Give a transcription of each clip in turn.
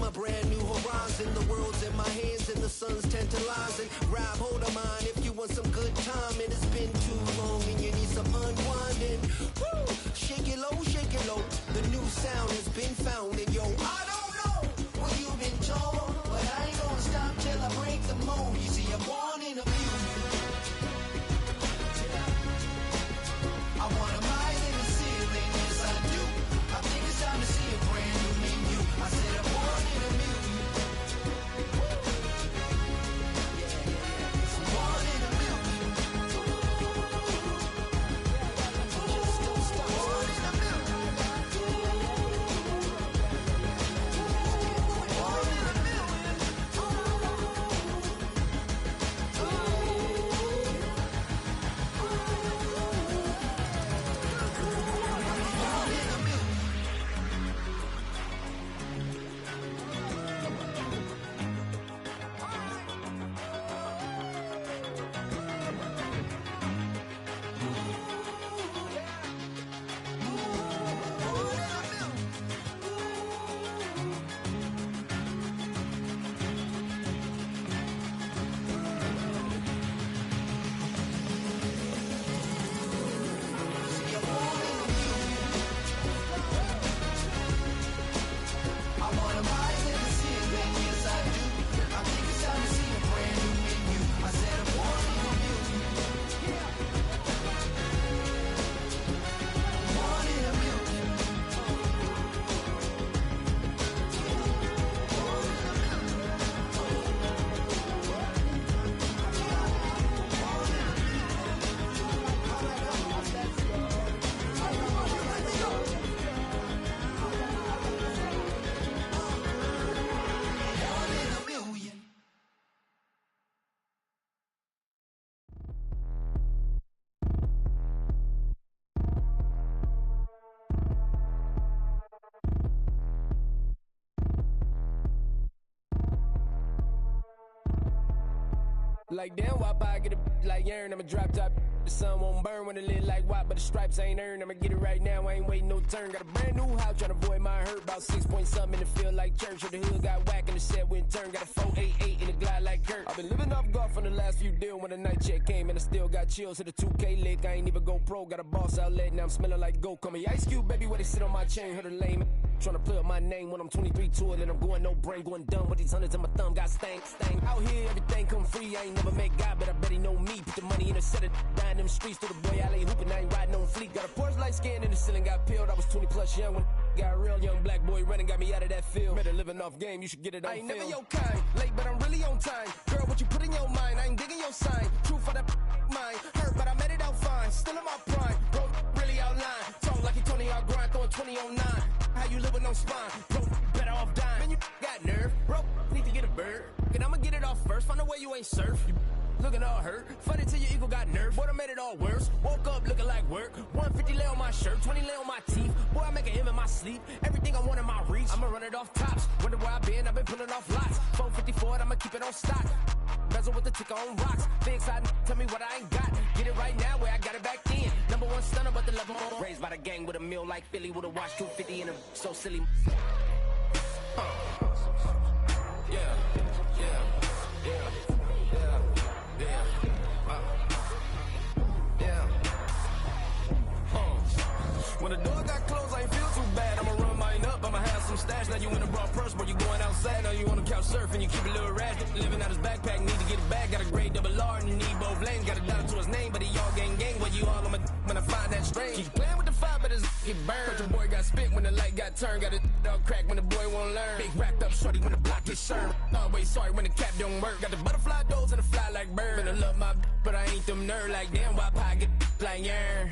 a brand new horizon. The world's in my hands and the sun's tantalizing. Grab hold of mine if you want some good time. It has been too long and you need some unwinding. Woo! Shake it low, the new sound has been found. And yo, I don't know what you've been told, but I ain't gonna stop till I break the mold. You see, I'm born in a million. I wanna rise in the ceiling, yes I do. I think it's time to see a brand new menu. I said I'm born in a million. I'm born in a million. Born in a million. Like damn, why I get a like Aaron? I'ma drop top. The sun won't burn when it lit like WAP, but the stripes ain't earned. I'ma get it right now, I ain't waiting no turn. Got a brand new house, tryna avoid my hurt. About 6 point something in the field like church. Or the hood got whack and the set went turn. Got a 488 in the glide like Kurt. I've been living off golf on the last few deals. When the night check came and I still got chills. Hit a 2K lick, I ain't even go pro. Got a boss outlet, now I'm smelling like gold. Call me Ice Cube, baby, where they sit on my chain. Heard a lame tryna play up my name when I'm 23 to it. And I'm going no brain, going dumb with these hundreds in my thumb. Got stank. Out here, everything come free. I ain't never met God, but I bet he know me. Put the money in a set of down them streets. Through the boy alley hooping, I ain't riding on fleek. Got a Porsche light skin in the ceiling, got peeled. I was 20 plus young when got real. Young black boy running, got me out of that field. Better living off game, you should get it on film. I ain't never your kind, late but I'm really on time. Girl, what you put in your mind, I ain't digging your sign. True for that mind, hurt but I made it out fine. Still in my prime, bro, really outline. Talk like he Tony out grind, throwing 20 on 9. How you living on spine, bro, better off dying. Man, you got nerve, bro, need to get a bird. And I'ma get it off first, find a way you ain't surf. You looking all hurt, funny till your ego got nerve. Boy, I made it all worse, woke up looking like work. 150 lay on my shirt, 20 lay on my teeth. Boy, I make a M in my sleep, everything I want in my reach. I'ma run it off tops, wonder where I've been pulling off lots. 454, I'ma keep it on stock. Bezel with the ticker on rocks. Big side, tell me what I ain't got. Get it right now where I got it back then. Number one stunner, but the level more. Raised by the gang with a meal like Philly, with a watch 250 in a so silly. Yeah, yeah, yeah, yeah, yeah, yeah. When the door got closed, I ain't feel too bad. I'ma run mine up, I'ma have some stash. Now you in a broad purse, but you going outside. Now you on the couch surfing, you keep a little rat. Living out his backpack, need to get it back. Got a grade double R and you need both lanes. Got a dollar to his name, but he all gang. Where you all on my when I find that strange. Keep playing with the fire, but his get burned. But your boy got spit when the light got turned. Got it all crack when the boy won't learn. Big wrapped up shorty when the block gets served. Always sorry when the cap don't work. Got the butterfly doors and the fly like bird. And I love my but I ain't them nerd like damn. Why pie get like yeah.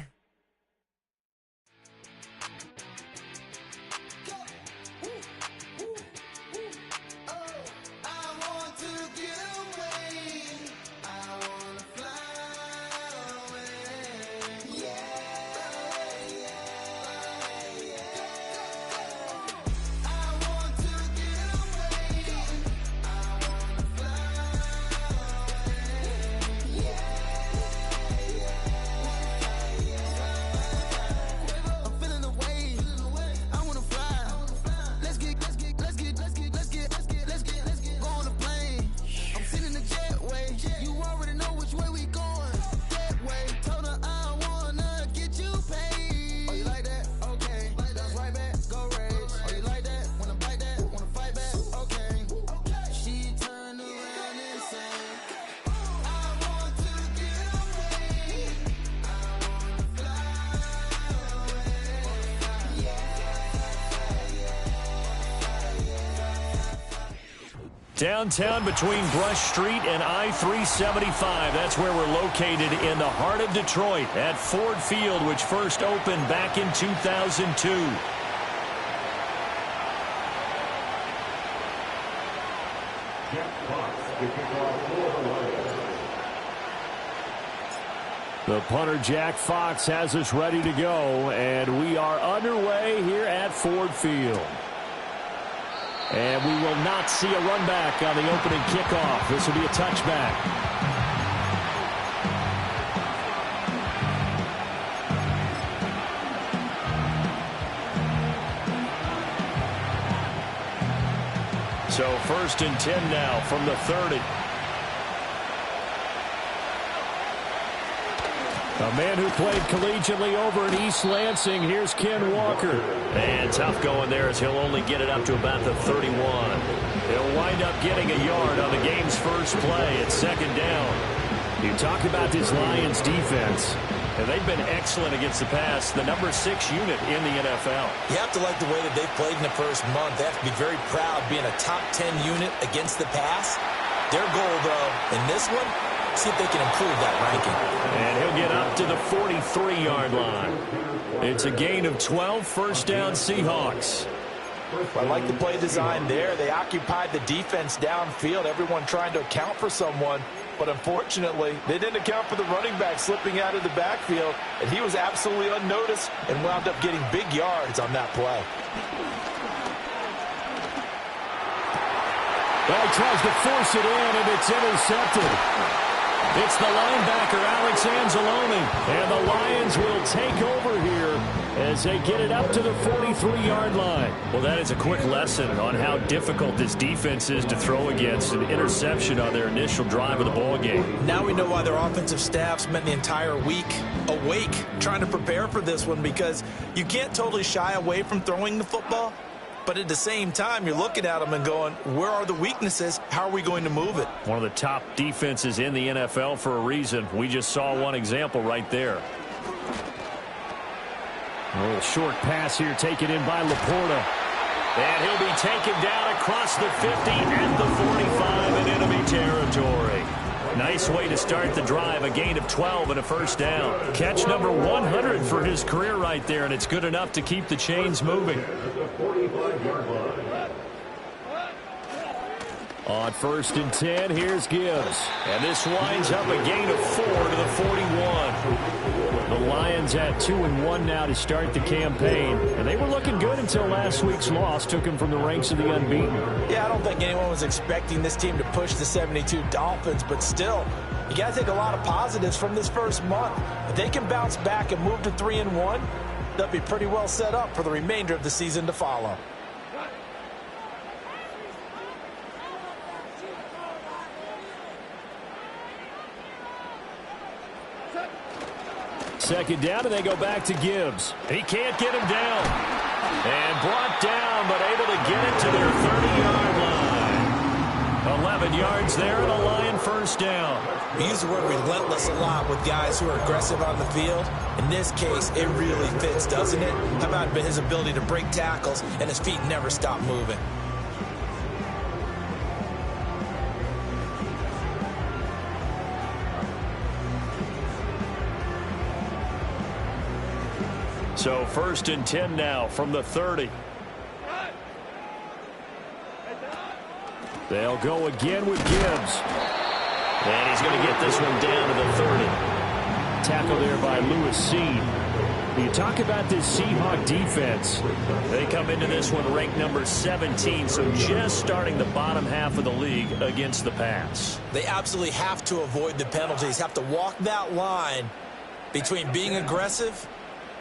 Downtown between Brush Street and I-375. That's where we're located in the heart of Detroit at Ford Field, which first opened back in 2002. The punter, Jack Fox, has us ready to go, and we are underway here at Ford Field. And we will not see a run back on the opening kickoff. This will be a touchback. So 1st and 10 now from the 30. A man who played collegiately over in East Lansing. Here's Ken Walker. And tough going there as he'll only get it up to about the 31. He'll wind up getting a yard on the game's first play at 2nd down. You talk about this Lions defense, and they've been excellent against the pass, the number 6 unit in the NFL. You have to like the way that they've played in the first month. They have to be very proud being a top 10 unit against the pass. Their goal, though, in this one, see if they can improve that ranking. And he'll get up to the 43-yard line. It's a gain of 12, 1st down Seahawks. I like the play design there. They occupied the defense downfield, everyone trying to account for someone. But unfortunately, they didn't account for the running back slipping out of the backfield, and he was absolutely unnoticed and wound up getting big yards on that play. Well, he tries to force it in, and it's intercepted. It's the linebacker, Alex Anzalone, and the Lions will take over here as they get it up to the 43-yard line. Well, that is a quick lesson on how difficult this defense is to throw against. An interception on their initial drive of the ball game. Now we know why their offensive staff spent the entire week awake trying to prepare for this one, because you can't totally shy away from throwing the football. But at the same time, you're looking at them and going, where are the weaknesses? How are we going to move it? One of the top defenses in the NFL for a reason. We just saw one example right there. A little short pass here taken in by Laporta. And he'll be taken down across the 50 and the 45 in enemy territory. Nice way to start the drive, a gain of 12 and a 1st down. Catch number 100 for his career right there, and it's good enough to keep the chains moving. On 1st and 10, here's Gibbs. And this winds up a gain of 4 to the 41. The Lions at 2-1 now to start the campaign. And they were looking good until last week's loss took them from the ranks of the unbeaten. Yeah, I don't think anyone was expecting this team to push the 72 Dolphins, but still, you got to take a lot of positives from this first month. If they can bounce back and move to 3-1, they'll be pretty well set up for the remainder of the season to follow. Second down, and they go back to Gibbs. He can't get him down. And brought down, but able to get it to their 30-yard line. 11 yards there, and a Lion 1st down. We use the word relentless a lot with guys who are aggressive on the field. In this case, it really fits, doesn't it? How about his ability to break tackles and his feet never stop moving? So 1st and 10 now from the 30. They'll go again with Gibbs. And he's going to get this one down to the 30. Tackle there by Lewis Cine. You talk about this Seahawk defense. They come into this one ranked number 17, so just starting the bottom half of the league against the pass. They absolutely have to avoid the penalties, have to walk that line between being aggressive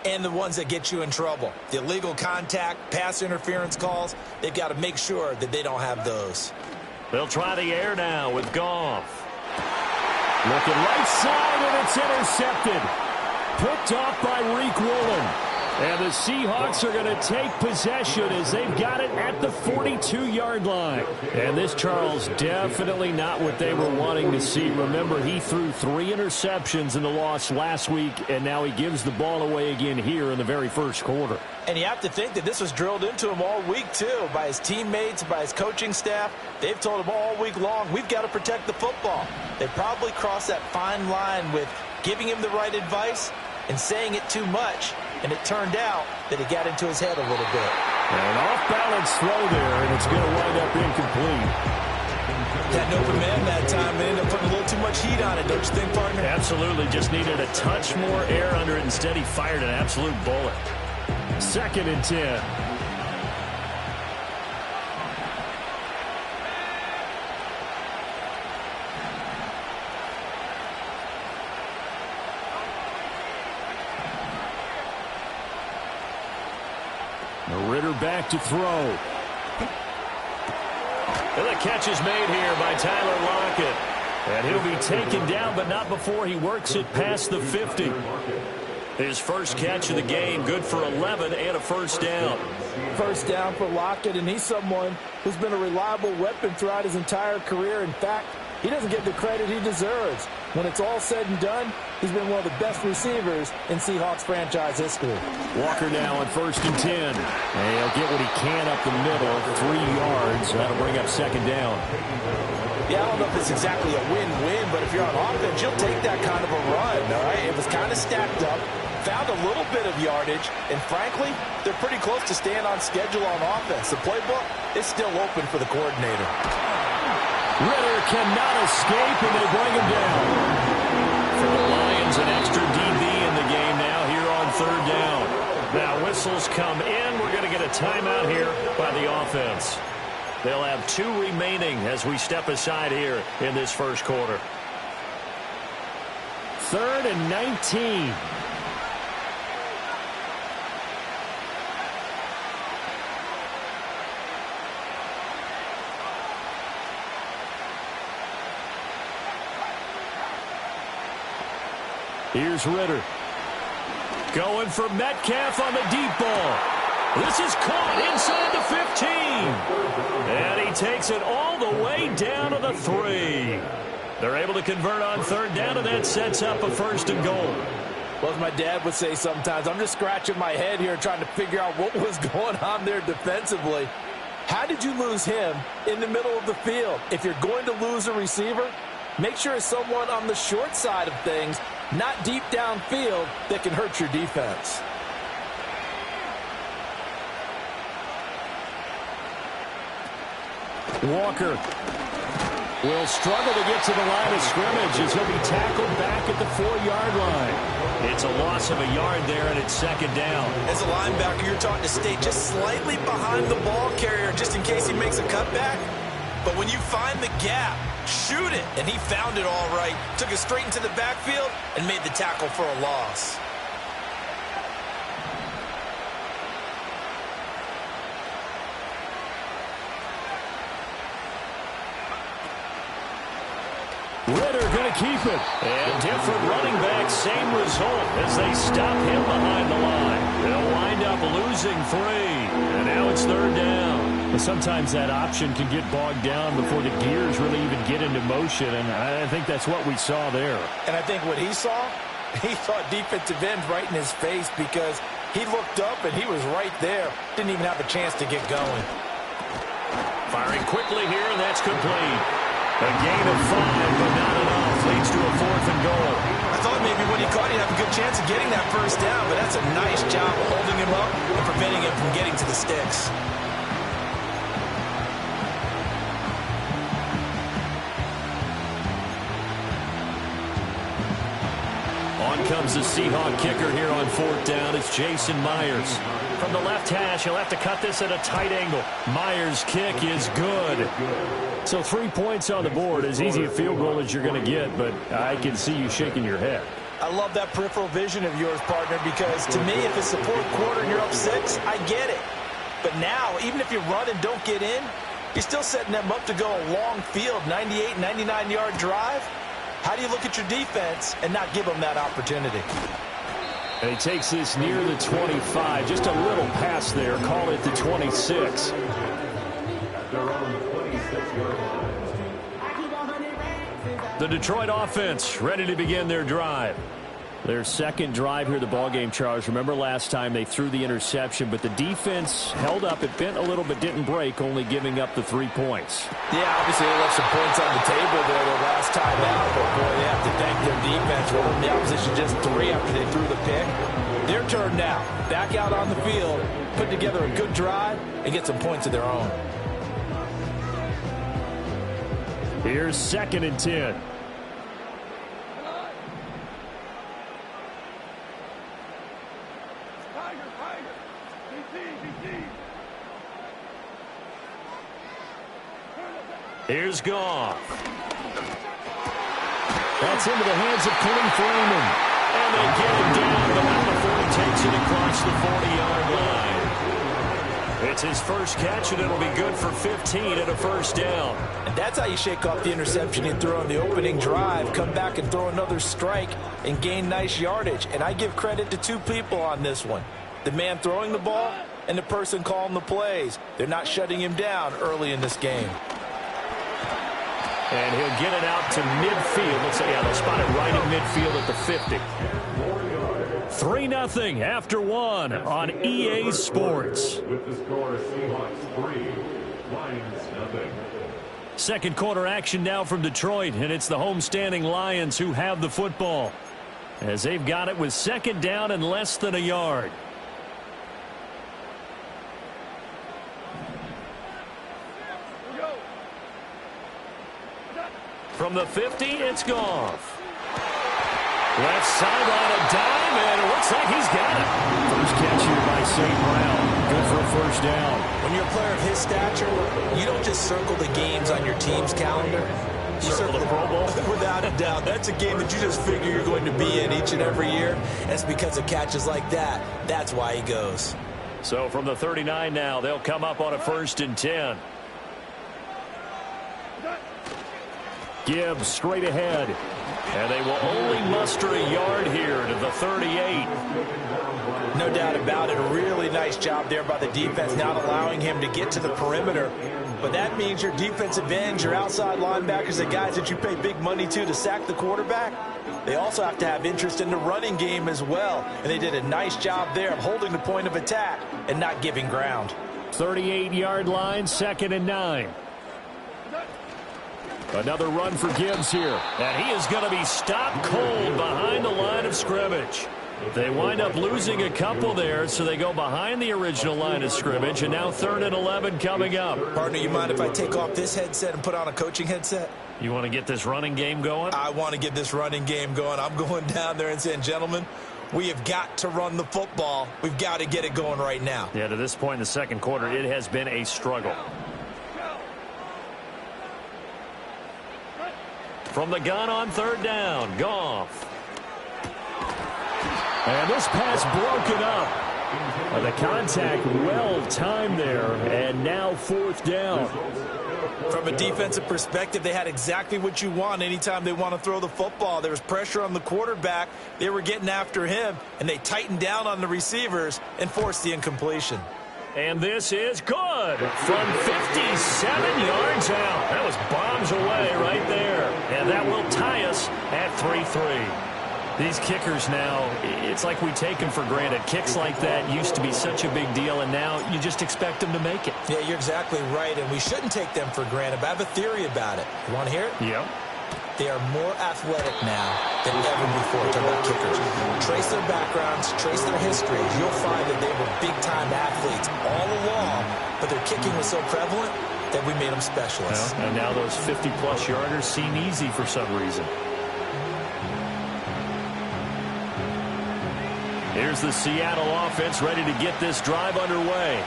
and the ones that get you in trouble. The illegal contact, pass interference calls, they've got to make sure that they don't have those. They'll try the air now with Goff. Looking right side, and it's intercepted. Picked off by Reek Woolen. And the Seahawks are going to take possession as they've got it at the 42-yard line. And this, Charles, definitely not what they were wanting to see. Remember, he threw 3 interceptions in the loss last week, and now he gives the ball away again here in the very first quarter. And you have to think that this was drilled into him all week, too, by his teammates, by his coaching staff. They've told him all week long, we've got to protect the football. They probably crossed that fine line with giving him the right advice and saying it too much. And it turned out that it got into his head a little bit. An off-balance throw there, and it's going to wind up incomplete. Had an open man that time. They ended up putting a little too much heat on it, don't you think, partner? Absolutely. Just needed a touch more air under it. Instead, he fired an absolute bullet. 2nd and 10. Ritter back to throw. And the catch is made here by Tyler Lockett. And he'll be taken down, but not before he works it past the 50. His first catch of the game, good for 11 and a first down. First down for Lockett, and he's someone who's been a reliable weapon throughout his entire career. In fact, he doesn't get the credit he deserves. When it's all said and done, he's been one of the best receivers in Seahawks franchise history. Walker now on 1st and 10. And he'll get what he can up the middle, 3 yards. That'll bring up 2nd down. Yeah, I don't know if it's exactly a win-win, but if you're on offense, you'll take that kind of a run, all right? It was kind of stacked up, found a little bit of yardage, and frankly, they're pretty close to staying on schedule on offense. The playbook is still open for the coordinator. Ritter cannot escape, and they bring him down. For the Lions, an extra DB in the game now here on 3rd down. Now whistles come in. We're going to get a timeout here by the offense. They'll have 2 remaining as we step aside here in this first quarter. 3rd and 19. Here's Ritter. Going for Metcalf on the deep ball. This is caught inside the 15. And he takes it all the way down to the 3. They're able to convert on 3rd down, and that sets up a 1st and goal. Well, as my dad would say sometimes, I'm just scratching my head here trying to figure out what was going on there defensively. How did you lose him in the middle of the field? If you're going to lose a receiver, make sure it's someone on the short side of things, not deep downfield, that can hurt your defense. Walker will struggle to get to the line of scrimmage as he'll be tackled back at the 4-yard line. It's a loss of a yard there, and it's 2nd down. As a linebacker, you're taught to stay just slightly behind the ball carrier just in case he makes a cutback. But when you find the gap, shoot it. And he found it all right. Took it straight into the backfield and made the tackle for a loss. Ritter going to keep it. And different running back, same result as they stop him behind the line. They'll wind up losing 3. And now it's 3rd down. But sometimes that option can get bogged down before the gears really even get into motion. And I think that's what we saw there. And I think what he saw defensive end right in his face, because he looked up and he was right there. Didn't even have a chance to get going. Firing quickly here, and that's complete. A gain of 5, but not enough. Leads to a 4th and goal. I thought maybe when he caught, he'd have a good chance of getting that 1st down, but that's a nice job of holding him up and preventing him from getting to the sticks. On comes the Seahawk kicker here on 4th down. It's Jason Myers. From the left hash, he'll have to cut this at a tight angle. Myers' kick is good. So 3 points on the board. As easy a field goal as you're going to get, but I can see you shaking your head. I love that peripheral vision of yours, partner, because to me, if it's the 4th quarter and you're up 6, I get it. But now, even if you run and don't get in, you're still setting them up to go a long field, 98, 99-yard drive. How do you look at your defense and not give them that opportunity? And he takes this near the 25. Just a little pass there. Call it the 26. The Detroit offense ready to begin their drive. Their second drive here, the ballgame, Charles. Remember last time they threw the interception, but the defense held up. It bent a little but didn't break, only giving up the 3 points. Yeah, obviously they left some points on the table there the last time out, but boy, they have to thank their defense for holding the opposition just 3 after they threw the pick. Their turn now. Back out on the field, put together a good drive, and get some points of their own. Here's 2nd and 10. Here's Goff. That's into the hands of Khalif Raymond. And they get it down, but not before he takes it across the 40-yard line. It's his first catch, and it'll be good for 15 and a first down. And that's how you shake off the interception you threw on the opening drive, come back and throw another strike and gain nice yardage. And I give credit to 2 people on this one. The man throwing the ball and the person calling the plays. They're not shutting him down early in this game. And he'll get it out to midfield. Let's say, yeah, they'll spot it right at midfield at the 50. 3-0 after 1 on EA Sports. With the score, Seahawks 3, Lions 0. Second quarter action now from Detroit, and it's the homestanding Lions who have the football, as they've got it with 2nd down and less than a yard. From the 50, it's Goff. Left sideline, a dime, and it looks like he's got it. First catch here by St. Brown. Good for a first down. When you're a player of his stature, you don't just circle the games on your team's calendar. You circle the Pro Bowl. Without a doubt. That's a game that you just figure you're going to be in each and every year. And it's because of catches like that. That's why he goes. So from the 39 now, they'll come up on a 1st and 10. Gibbs straight ahead. And they will only muster a yard here to the 38. No doubt about it. A really nice job there by the defense, not allowing him to get to the perimeter. But that means your defensive ends, your outside linebackers, the guys that you pay big money to sack the quarterback, they also have to have interest in the running game as well. And they did a nice job there of holding the point of attack and not giving ground. 38-yard line, 2nd and 9. Another run for Gibbs here. And he is going to be stopped cold behind the line of scrimmage. They wind up losing a couple there, so they go behind the original line of scrimmage, and now 3rd and 11 coming up. Partner, you mind if I take off this headset and put on a coaching headset? You want to get this running game going? I want to get this running game going. I'm going down there and saying, gentlemen, we have got to run the football. We've got to get it going right now. Yeah, to this point in the second quarter, it has been a struggle. From the gun on 3rd down, Goff. And this pass broken up. The contact well timed there, and now 4th down. From a defensive perspective, they had exactly what you want anytime they want to throw the football. There was pressure on the quarterback. They were getting after him, and they tightened down on the receivers and forced the incompletion. And this is good from 57 yards out. That was bombs away right there. And that will tie us at 3-3. These kickers now, it's like we take them for granted. Kicks like that used to be such a big deal, and now you just expect them to make it. Yeah, you're exactly right, and we shouldn't take them for granted. But I have a theory about it. You want to hear it? Yep. They are more athletic now than ever before. Talk about kickers. Trace their backgrounds, trace their histories. You'll find that they were big-time athletes all along, but their kicking was so prevalent that we made them specialists. Well, and now those 50-plus yarders seem easy for some reason. Here's the Seattle offense ready to get this drive underway.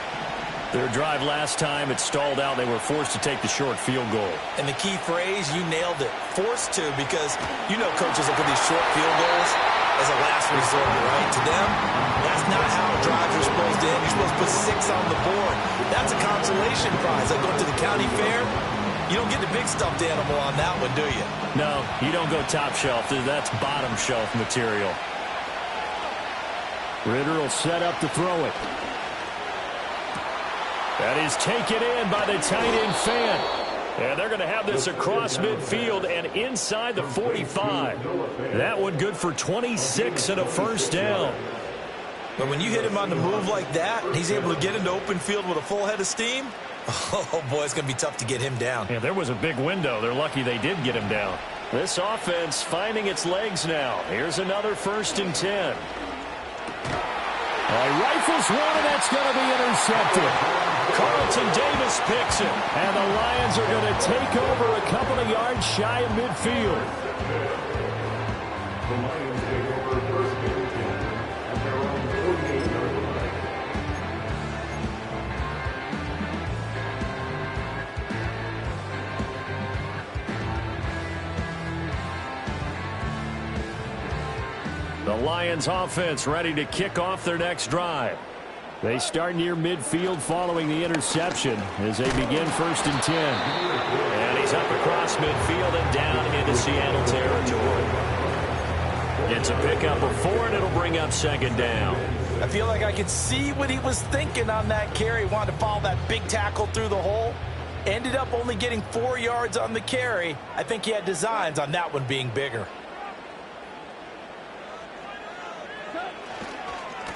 Their drive last time, it stalled out. They were forced to take the short field goal. And the key phrase, you nailed it. Forced to, because you know coaches look at these short field goals as a last resort, right? To them, that's not how drives are supposed to end. You're supposed to put 6 on the board. That's a consolation prize. Like going to the county fair, you don't get the big stuffed animal on that one, do you? No, you don't go top shelf. That's bottom shelf material. Ritter will set up to throw it. That is taken in by the tight end Fant. And they're going to have this across midfield and inside the 45. That one good for 26 and a first down. But when you hit him on the move like that, and he's able to get into open field with a full head of steam, oh, boy, it's going to be tough to get him down. Yeah, there was a big window. They're lucky they did get him down. This offense finding its legs now. Here's another 1st and 10. Rifles one, and that's going to be intercepted. Carlton Davis picks it, and the Lions are going to take over a couple of yards shy of midfield. The Lions take over 1st and 10 at their own 48-yard line. The Lions offense ready to kick off their next drive. They start near midfield following the interception as they begin 1st and 10. And he's up across midfield and down into Seattle territory. It's a pickup of 4, and it'll bring up 2nd down. I feel like I could see what he was thinking on that carry. Wanted to follow that big tackle through the hole. Ended up only getting 4 yards on the carry. I think he had designs on that one being bigger.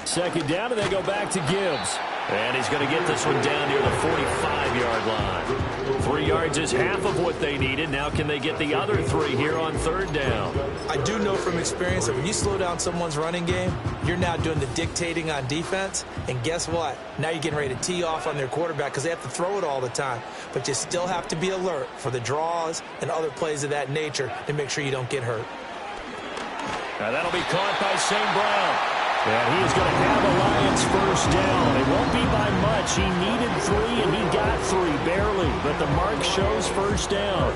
2nd down, and they go back to Gibbs. And he's going to get this one down near the 45-yard line. 3 yards is half of what they needed. Now can they get the other 3 here on 3rd down? I do know from experience that when you slow down someone's running game, you're now doing the dictating on defense. And guess what? Now you're getting ready to tee off on their quarterback because they have to throw it all the time. But you still have to be alert for the draws and other plays of that nature to make sure you don't get hurt. Now that'll be caught by St. Brown. And he is going to have a Lions first down. It won't be by much. He needed 3, and he got 3, barely. But the mark shows first down.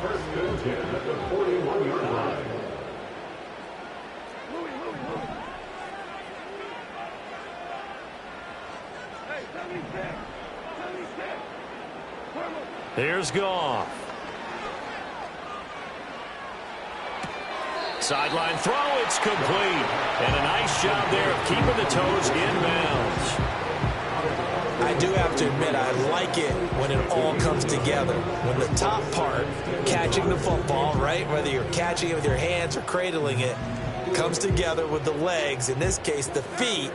1st and 10 at the 41-yard line. Here's Goff. Sideline throw, it's complete. And a nice job there of keeping the toes inbounds. I do have to admit, I like it when it all comes together. When the top part, catching the football, right, whether you're catching it with your hands or cradling it, comes together with the legs, in this case the feet,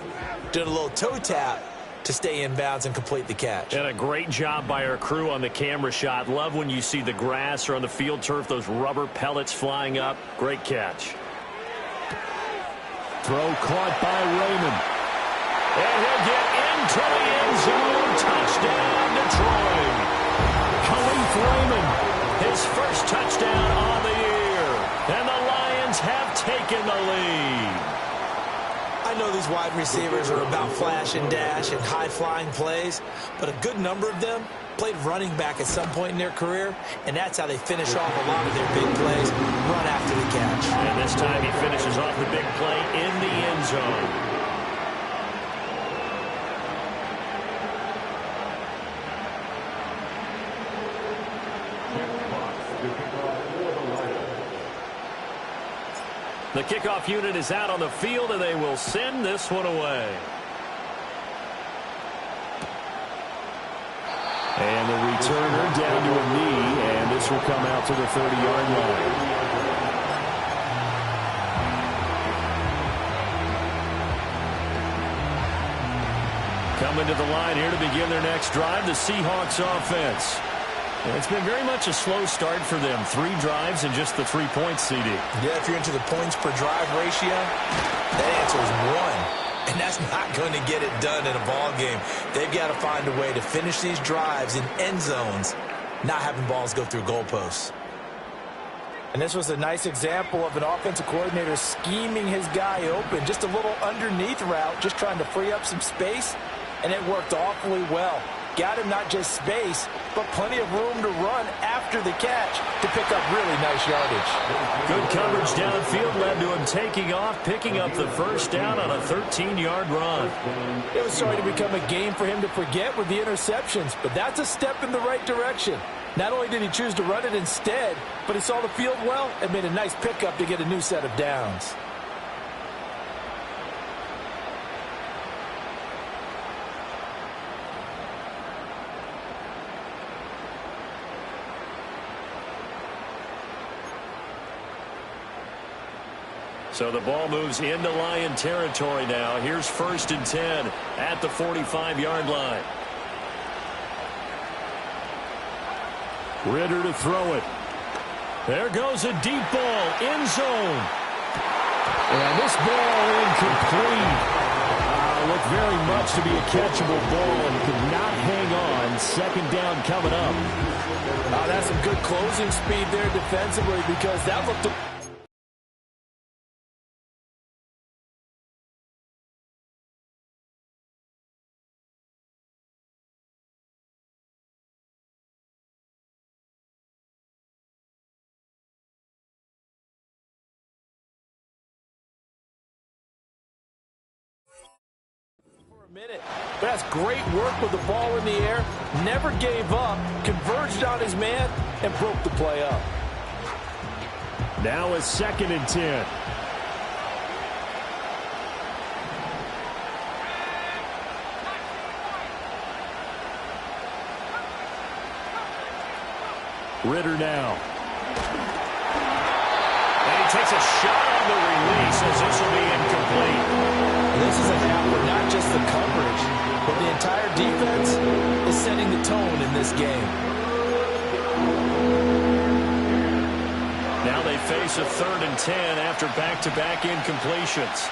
doing a little toe tap to stay in bounds and complete the catch. And a great job by our crew on the camera shot. Love when you see the grass or on the field turf, those rubber pellets flying up. Great catch. Throw caught by Raymond. And he'll get into the end zone. Touchdown, Detroit. Khalif Raymond, his first touchdown on the year. And the Lions have taken the lead. I know these wide receivers are about flash and dash and high-flying plays, but a good number of them played running back at some point in their career, and that's how they finish off a lot of their big plays, run after the catch. And this time he finishes off the big play in the end zone. The kickoff unit is out on the field, and they will send this one away. And the returner down to a knee, and this will come out to the 30-yard line. Coming to the line here to begin their next drive, the Seahawks offense. It's been very much a slow start for them. 3 drives and just the 3 points, CD. Yeah, if you're into the points per drive ratio, that answer is 1. And that's not going to get it done in a ball game. They've got to find a way to finish these drives in end zones, not having balls go through goalposts. And this was a nice example of an offensive coordinator scheming his guy open. Just a little underneath route, just trying to free up some space, and it worked awfully well. Got him not just space, but plenty of room to run after the catch to pick up really nice yardage. Good coverage downfield led to him taking off, picking up the first down on a 13-yard run. It was starting to become a game for him to forget with the interceptions, but that's a step in the right direction. Not only did he choose to run it instead, but he saw the field well and made a nice pickup to get a new set of downs. So the ball moves into Lion territory now. Here's 1st and 10 at the 45-yard line. Ridder to throw it. There goes a deep ball, end zone. And this ball incomplete. Looked very much to be a catchable ball and could not hang on. 2nd down coming up. That's some good closing speed there defensively, because that looked... minute. But that's great work with the ball in the air. Never gave up. Converged on his man and broke the play up. Now a 2nd and 10. Ridder now. And he takes a shot on the release as this will be incomplete. This is a half where not just the coverage, but the entire defense is setting the tone in this game. Now they face a 3rd and 10 after back-to-back incompletions.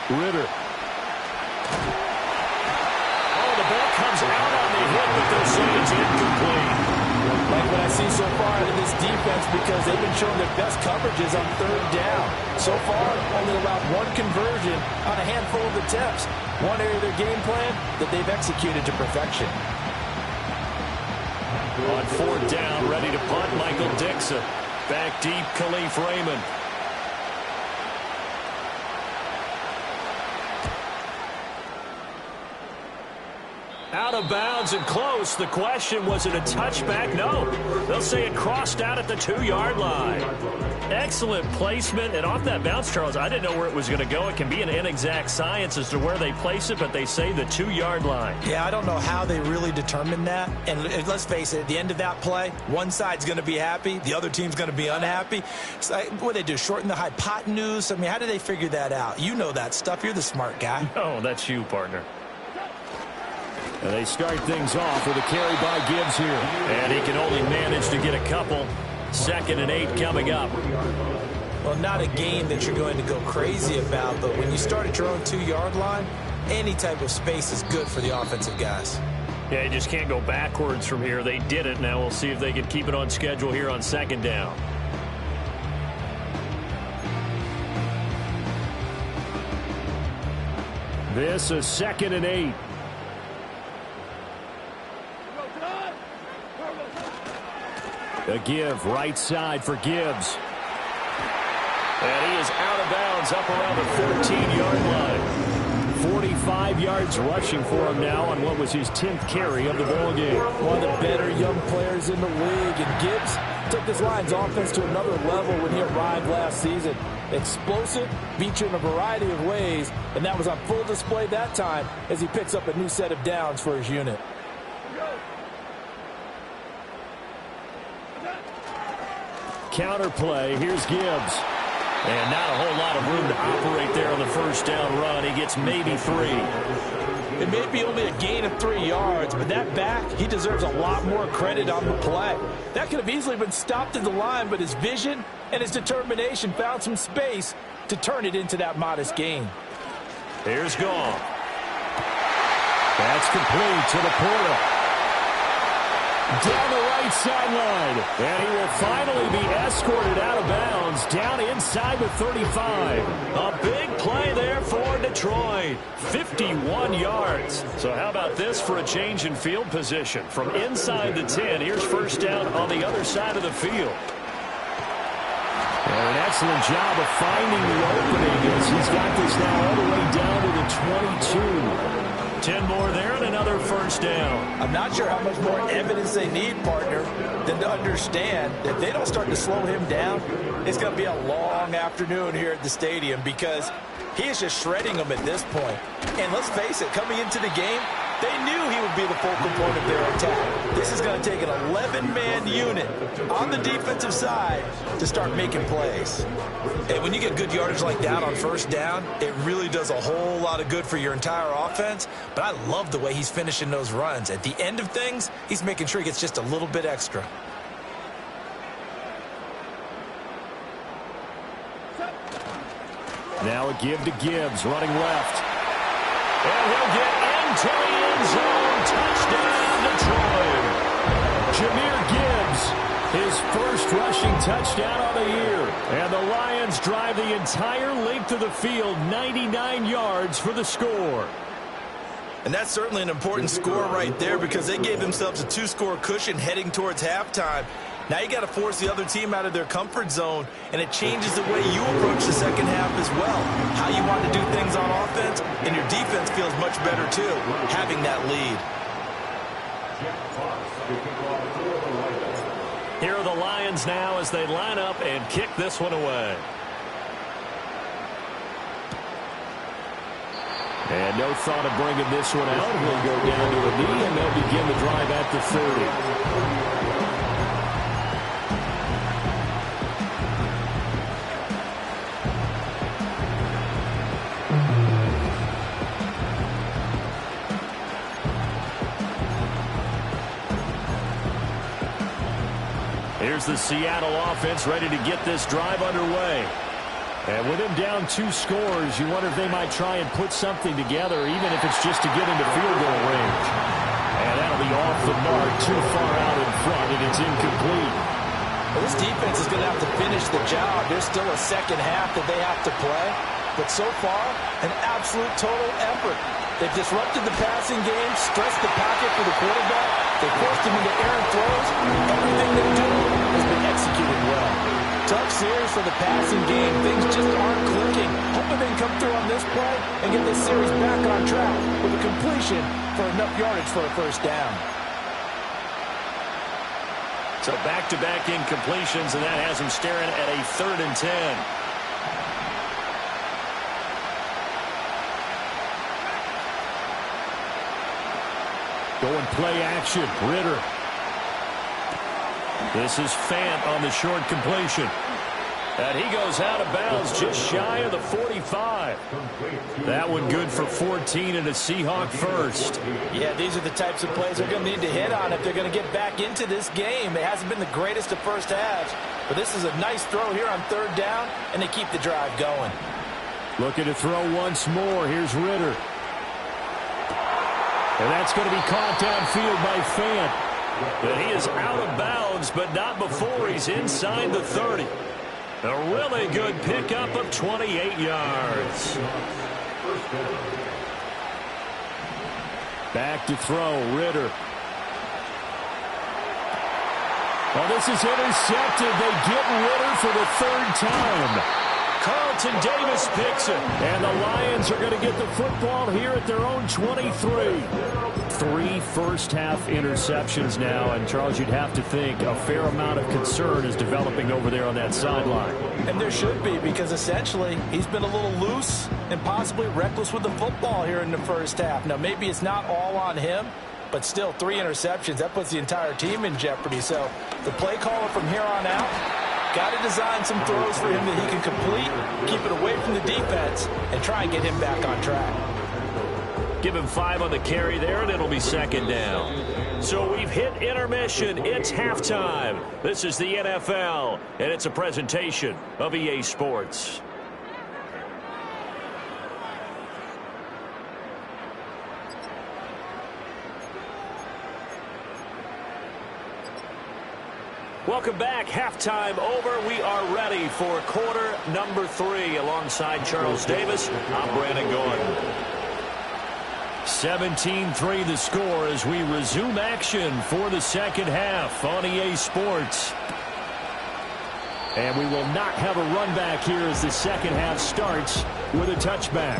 Ridder. Oh, the ball comes out on the hit, but they'll say it's incomplete. Like what I see so far out of this defense, because they've been showing their best coverages on 3rd down. So far, only allowed 1 conversion on a handful of attempts. One area of their game plan that they've executed to perfection. On 4th down, ready to punt, Michael Dixon. Back deep, Khalif Raymond. Out of bounds and close. The question, was it a touchback? No. They'll say it crossed out at the 2-yard line. Excellent placement. And off that bounce, Charles, I didn't know where it was going to go. It can be an inexact science as to where they place it, but they say the 2-yard line. Yeah, I don't know how they really determined that. And let's face it, at the end of that play, one side's going to be happy, the other team's going to be unhappy. So, what do they do, shorten the hypotenuse? I mean, how do they figure that out? You know that stuff. You're the smart guy. No, that's you, partner. And they start things off with a carry by Gibbs here. And he can only manage to get a couple. 2nd and 8 coming up. Well, not a game that you're going to go crazy about, but when you start at your own 2-yard line, any type of space is good for the offensive guys. Yeah, you just can't go backwards from here. They did it. Now we'll see if they can keep it on schedule here on 2nd down. This is 2nd and 8. A give right side for Gibbs. And he is out of bounds up around the 14-yard line. 45 yards rushing for him now on what was his 10th carry of the ball game. One of the better young players in the league. And Gibbs took this Lions offense to another level when he arrived last season. Explosive, beat you in a variety of ways, and that was on full display that time as he picks up a new set of downs for his unit. Counter play. Here's Gibbs. And not a whole lot of room to operate there on the 1st down run. He gets maybe 3. It may be only a gain of 3 yards, but that back, he deserves a lot more credit on the play. That could have easily been stopped at the line, but his vision and his determination found some space to turn it into that modest gain. Here's Gall. That's complete to the Porter. Down the right sideline. And he will finally be escorted out of bounds down inside the 35. A big play there for Detroit. 51 yards. So how about this for a change in field position? From inside the 10, here's 1st down on the other side of the field. And an excellent job of finding the opening as he's got this now all the way down to the 22. 10 more there and another 1st down. I'm not sure how much more evidence they need, partner, than to understand that if they don't start to slow him down, it's going to be a long afternoon here at the stadium because he is just shredding them at this point. And let's face it, coming into the game, They knew he would be the focal point of their attack. This is going to take an 11-man unit on the defensive side to start making plays. And when you get good yardage like that on first down, it really does a whole lot of good for your entire offense. But I love the way he's finishing those runs. At the end of things, he's making sure he gets just a little bit extra. Now a give to Gibbs, running left. And he'll get into the end zone. Touchdown, Detroit. Jahmyr Gibbs, his first rushing touchdown on the year. And the Lions drive the entire length of the field, 99 yards for the score. And that's certainly an important score right there because they gave themselves a 2-score cushion heading towards halftime. Now you got to force the other team out of their comfort zone, and it changes the way you approach the second half as well. How you want to do things on offense, and your defense feels much better too, having that lead. Here are the Lions now as they line up and kick this one away. And no thought of bringing this one out. He'll go down to a knee, and they'll begin the drive at the 30. Here's the Seattle offense ready to get this drive underway. And with him down 2 scores, you wonder if they might try and put something together, even if it's just to get into field goal range. And that'll be off the mark, too far out in front, and it's incomplete. Well, this defense is going to have to finish the job. There's still a second half that they have to play. But so far, an absolute total effort. They've disrupted the passing game, stressed the pocket for the quarterback. They forced him into errant throws. Everything they do has been executed well. Tough series for the passing game. Things just aren't clicking. Hoping they can come through on this play and get this series back on track with a completion for enough yardage for a first down. So back-to-back incompletions, and that has him staring at a 3rd and 10. Going play action, Ritter. This is Fant on the short completion. And he goes out of bounds just shy of the 45. That one good for 14 and a Seahawk first. Yeah, these are the types of plays they're going to need to hit on if they're going to get back into this game. It hasn't been the greatest of first halves, but this is a nice throw here on 3rd down, and they keep the drive going. Looking to throw once more. Here's Ritter. And that's going to be caught downfield by Fant. And he is out of bounds, but not before he's inside the 30. A really good pickup of 28 yards. Back to throw, Ritter. Well, this is intercepted. They get Ritter for the 3rd time. Carlton Davis picks it. And the Lions are going to get the football here at their own 23. 3 first-half interceptions now. And, Charles, you'd have to think a fair amount of concern is developing over there on that sideline. And there should be, because essentially he's been a little loose and possibly reckless with the football here in the first half. Now, maybe it's not all on him, but still 3 interceptions. That puts the entire team in jeopardy. So the play caller from here on out got to design some throws for him that he can complete, keep it away from the defense, and try and get him back on track. Give him 5 on the carry there, and it'll be 2nd down. So we've hit intermission. It's halftime. This is the NFL, and it's a presentation of EA Sports. Welcome back. Halftime over. We are ready for quarter number 3. Alongside Charles Davis, I'm Brandon Gordon. 17-3 the score as we resume action for the second half on EA Sports. And we will not have a run back here as the second half starts with a touchback.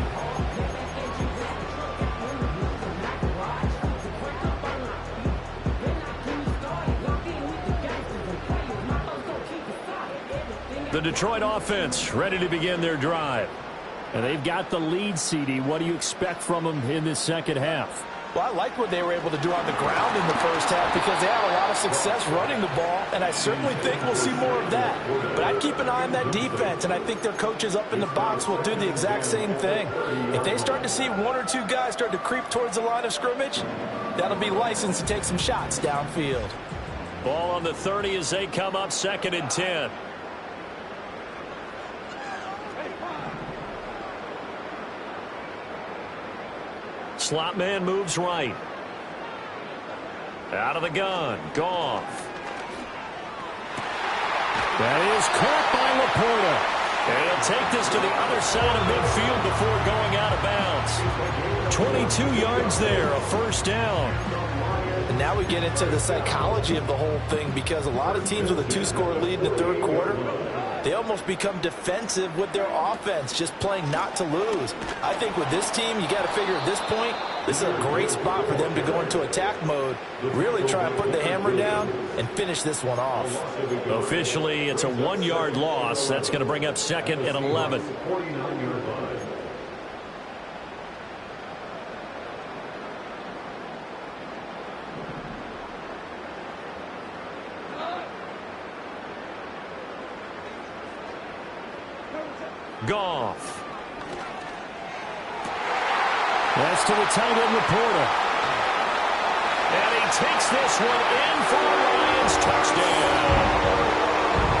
The Detroit offense ready to begin their drive. And they've got the lead, CD. What do you expect from them in this second half? Well, I like what they were able to do on the ground in the first half because they had a lot of success running the ball, and I certainly think we'll see more of that. But I'd keep an eye on that defense, and I think their coaches up in the box will do the exact same thing. If they start to see one or two guys start to creep towards the line of scrimmage, that'll be licensed to take some shots downfield. Ball on the 30 as they come up 2nd and 10. Slot man moves right. Out of the gun. Goff. That is caught by Laporta. And he'll take this to the other side of midfield before going out of bounds. 22 yards there, a first down. And now we get into the psychology of the whole thing because a lot of teams with a 2-score lead in the third quarter, they almost become defensive with their offense, just playing not to lose. I think with this team, you got to figure at this point, this is a great spot for them to go into attack mode, really try and put the hammer down and finish this one off. Officially, it's a 1-yard loss. That's going to bring up 2nd and 11. Goff. That's to the tight end, Laporta. And he takes this one in for the Lions touchdown.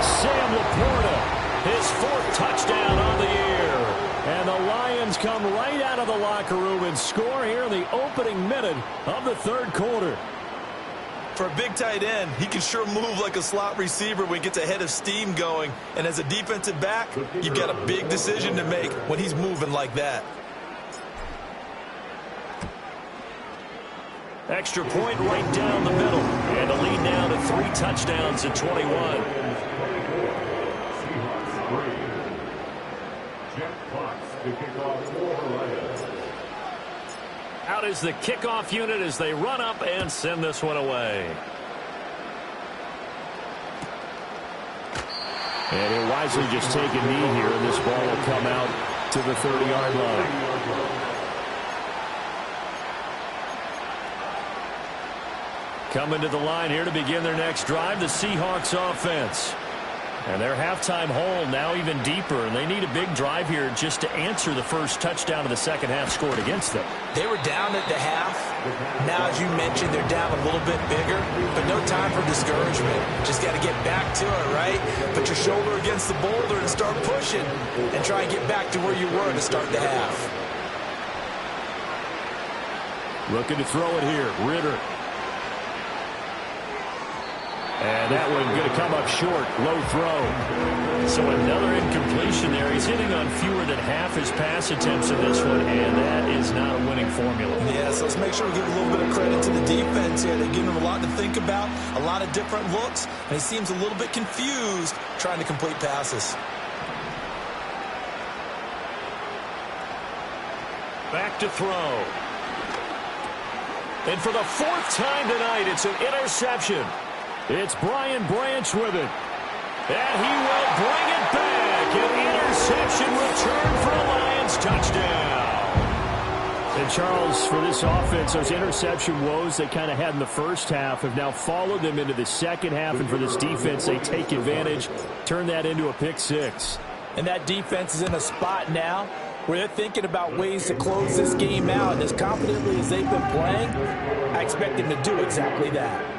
Sam Laporta, his 4th touchdown on the year. And the Lions come right out of the locker room and score here in the opening minute of the third quarter. For a big tight end, he can sure move like a slot receiver when he gets a head of steam going. And as a defensive back, you've got a big decision to make when he's moving like that. Extra point right down the middle. And a lead now to 3 touchdowns at 21. Out is the kickoff unit as they run up and send this one away. And he'll wisely just take a knee here, and this ball will come out to the 30-yard line. Coming to the line here to begin their next drive, the Seahawks offense. And their halftime hole now even deeper, and they need a big drive here just to answer the first touchdown of the second half scored against them. They were down at the half. Now, as you mentioned, they're down a little bit bigger, but no time for discouragement. Just got to get back to it, right? Put your shoulder against the boulder and start pushing and try and get back to where you were to start the half. Looking to throw it here, Ritter. And that one going to come up short. Low throw. So another incompletion there. He's hitting on fewer than half his pass attempts in this one, and that is not a winning formula. Yeah, so let's make sure we give a little bit of credit to the defense here. They're giving him a lot to think about, a lot of different looks, and he seems a little bit confused trying to complete passes. Back to throw. And for the 4th time tonight, it's an interception. It's Brian Branch with it. And he will bring it back. An interception return for a Lions touchdown. And Charles, for this offense, those interception woes they kind of had in the first half have now followed them into the second half. And for this defense, they take advantage, turn that into a pick 6. And that defense is in a spot now where they're thinking about ways to close this game out. And as confidently as they've been playing, I expect them to do exactly that.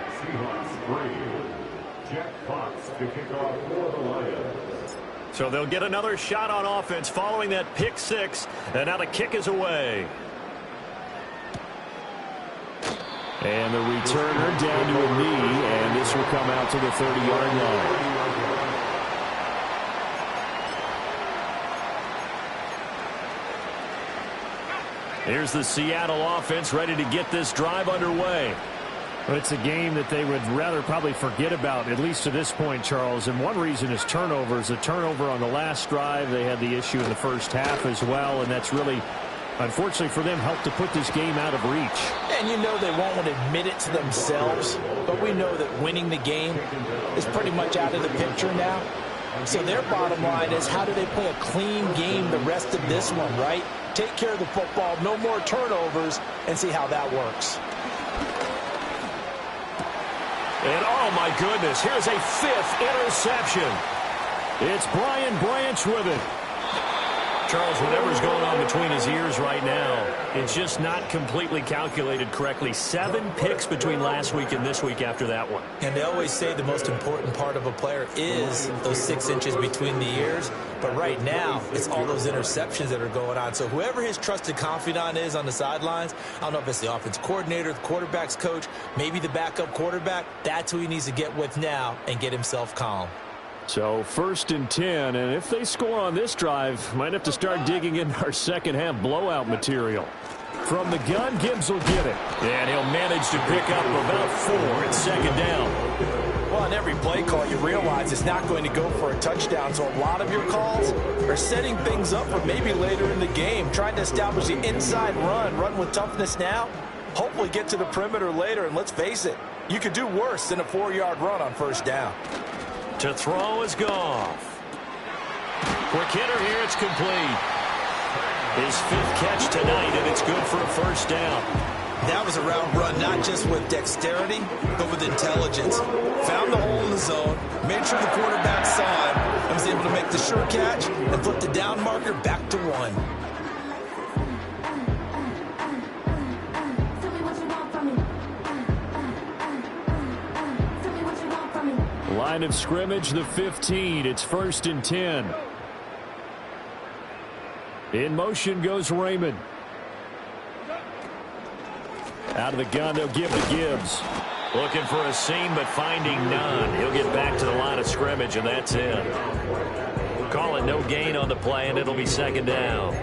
So they'll get another shot on offense following that pick 6, and now the kick is away. And the returner down to a knee, and this will come out to the 30-yard line. Here's the Seattle offense ready to get this drive underway. But it's a game that they would rather probably forget about, at least to this point, Charles. And one reason is turnovers. A turnover on the last drive. They had the issue in the first half as well, and that's really, unfortunately for them, helped to put this game out of reach. And you know they won't want to admit it to themselves, but we know that winning the game is pretty much out of the picture now. So their bottom line is, how do they play a clean game the rest of this one, right? Take care of the football, no more turnovers, and see how that works. And oh my goodness, here's a 5th interception. It's Brian Branch with it. Charles, whatever's going on between his ears right now, it's just not completely calculated correctly. 7 picks between last week and this week after that one. And they always say the most important part of a player is those 6 inches between the ears. But right now, it's all those interceptions that are going on. So whoever his trusted confidant is on the sidelines, I don't know if it's the offense coordinator, the quarterback's coach, maybe the backup quarterback, that's who he needs to get with now and get himself calm. So 1st and 10, and if they score on this drive, might have to start digging into our second half blowout material. From the gun, Gibbs will get it. And he'll manage to pick up about 4 at 2nd down. Well, on every play call, you realize it's not going to go for a touchdown. So a lot of your calls are setting things up for maybe later in the game, trying to establish the inside run with toughness now, hopefully get to the perimeter later. And let's face it, you could do worse than a 4-yard run on 1st down. To throw is Goff. Quick hitter here, it's complete. His 5th catch tonight, and it's good for a 1st down. That was a route run, not just with dexterity, but with intelligence. Found the hole in the zone, made sure the quarterback saw him, and was able to make the sure catch and flip the down marker back to 1. Line of scrimmage, the 15. It's 1st and 10. In motion goes Raymond. Out of the gun, they'll give to Gibbs. Looking for a seam, but finding none. He'll get back to the line of scrimmage, and that's it. Call it no gain on the play, and it'll be 2nd down.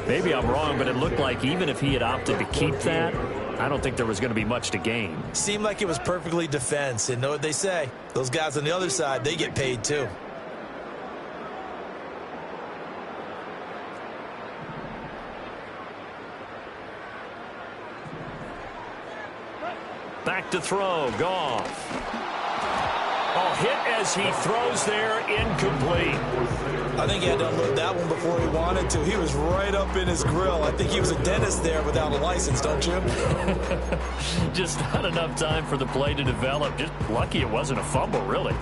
Maybe I'm wrong, but it looked like even if he had opted to keep that, I don't think there was going to be much to gain. Seemed like it was perfectly defense. And know what they say? Those guys on the other side, they get paid too. Back to throw, Goff. Oh, hit as he throws there, incomplete. I think he had to unload that one before he wanted to. He was right up in his grill. I think he was a dentist there without a license, don't you? Just not enough time for the play to develop. Just lucky it wasn't a fumble, really.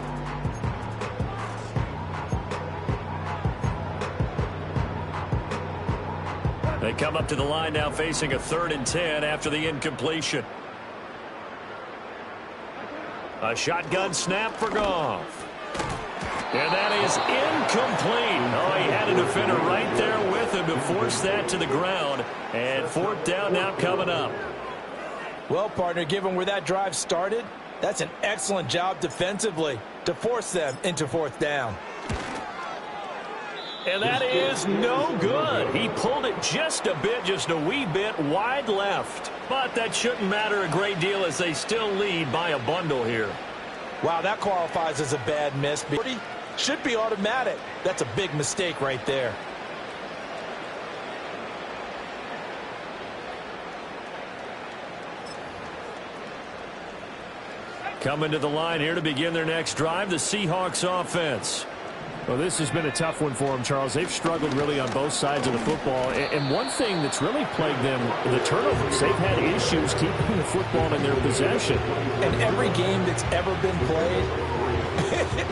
They come up to the line now facing a 3rd and 10 after the incompletion. A shotgun snap for Goff. And that is incomplete. Oh, he had a defender right there with him to force that to the ground. And 4th down now coming up. Well, partner, given where that drive started, that's an excellent job defensively to force them into 4th down. And that is no good. He pulled it just a bit, just a wee bit wide left. But that shouldn't matter a great deal as they still lead by a bundle here. Wow, that qualifies as a bad miss. Should be automatic. That's a big mistake right there. Coming to the line here to begin their next drive, the Seahawks offense. Well, this has been a tough one for them, Charles. They've struggled really on both sides of the football. And one thing that's really plagued them, the turnovers. They've had issues keeping the football in their possession. And every game that's ever been played,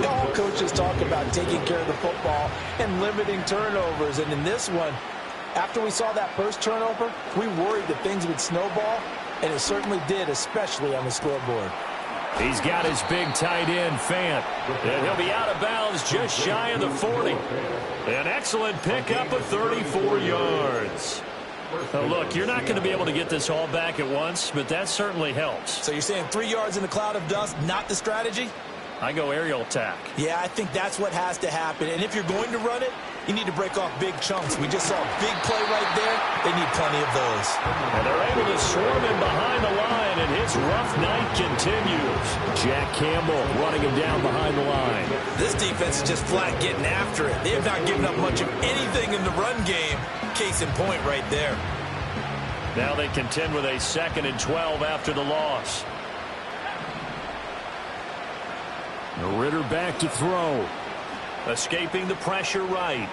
all coaches talk about taking care of the football and limiting turnovers. And in this one, after we saw that first turnover, we worried that things would snowball, and it certainly did, especially on the scoreboard. He's got his big tight end, Fant. And he'll be out of bounds just shy of the 40. An excellent pickup of 34 yards. Now look, you're not going to be able to get this all back at once, but that certainly helps. So you're saying 3 yards in a cloud of dust, not the strategy? I go aerial attack. Yeah, I think that's what has to happen. And if you're going to run it, you need to break off big chunks. We just saw a big play right there. They need plenty of those. And they're able to swarm him behind the line, and his rough night continues. Jack Campbell running him down behind the line. This defense is just flat getting after it. They have not given up much of anything in the run game. Case in point right there. Now they contend with a 2nd and 12 after the loss. Ritter back to throw. Escaping the pressure right.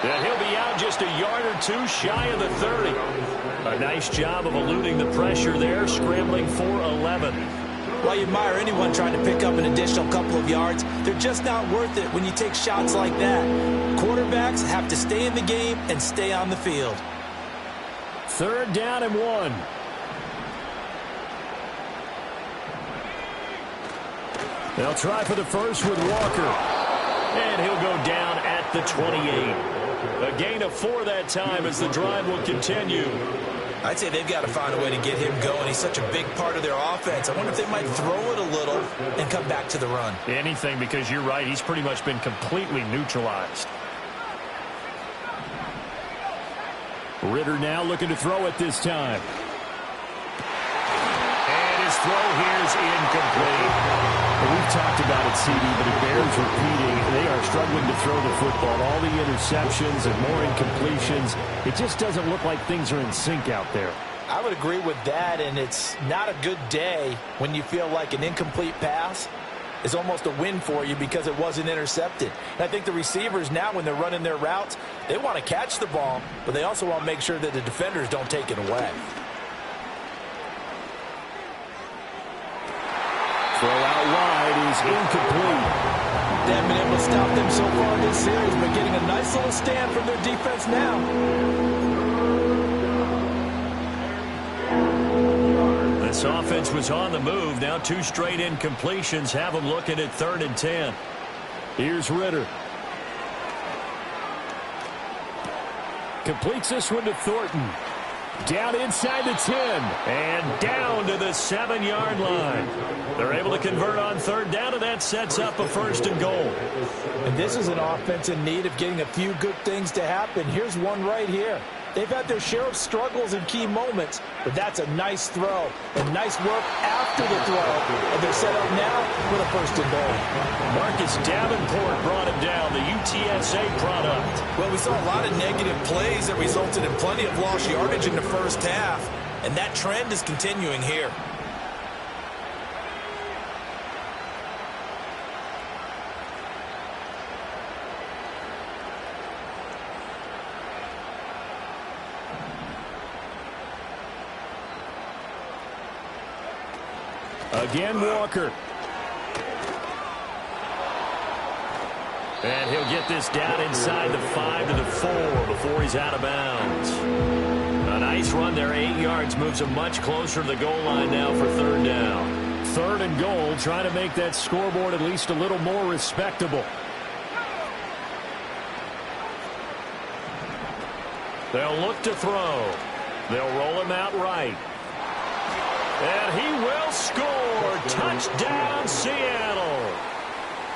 And he'll be out just a yard or two shy of the 30. A nice job of eluding the pressure there, scrambling for 11. Well, you admire anyone trying to pick up an additional couple of yards. They're just not worth it when you take shots like that. Quarterbacks have to stay in the game and stay on the field. 3rd down and 1. They'll try for the first with Walker. And he'll go down at the 28. A gain of 4 that time as the drive will continue. I'd say they've got to find a way to get him going. He's such a big part of their offense. I wonder if they might throw it a little and come back to the run. Anything, because you're right. He's pretty much been completely neutralized. Ridder now looking to throw it this time. And his throw here is incomplete. We've talked about it, CD, but it bears repeating. They are struggling to throw the football. All the interceptions and more incompletions. It just doesn't look like things are in sync out there. I would agree with that, and it's not a good day when you feel like an incomplete pass is almost a win for you because it wasn't intercepted. And I think the receivers now, when they're running their routes, they want to catch the ball, but they also want to make sure that the defenders don't take it away. Throw out wide is incomplete. They haven't been able to stop them so far this series, but getting a nice little stand from their defense now. This offense was on the move. Now 2 straight incompletions have them looking at 3rd and 10. Here's Ridder. Completes this one to Thornton. Down inside the 10. And down to the 7-yard line. They're able to convert on 3rd down, and that sets up a 1st and goal. And this is an offense in need of getting a few good things to happen. Here's one right here. They've had their share of struggles in key moments, but that's a nice throw and nice work after the throw. And they're set up now with a 1st and goal. Marcus Davenport brought him down, the UTSA product. Well, we saw a lot of negative plays that resulted in plenty of lost yardage in the first half, and that trend is continuing here. Again, Walker. And he'll get this down inside the 5 to the 4 before he's out of bounds. A nice run there, 8 yards, moves him much closer to the goal line now for 3rd down. 3rd and goal, trying to make that scoreboard at least a little more respectable. They'll look to throw. They'll roll him out right. And he will score. Touchdown, Seattle.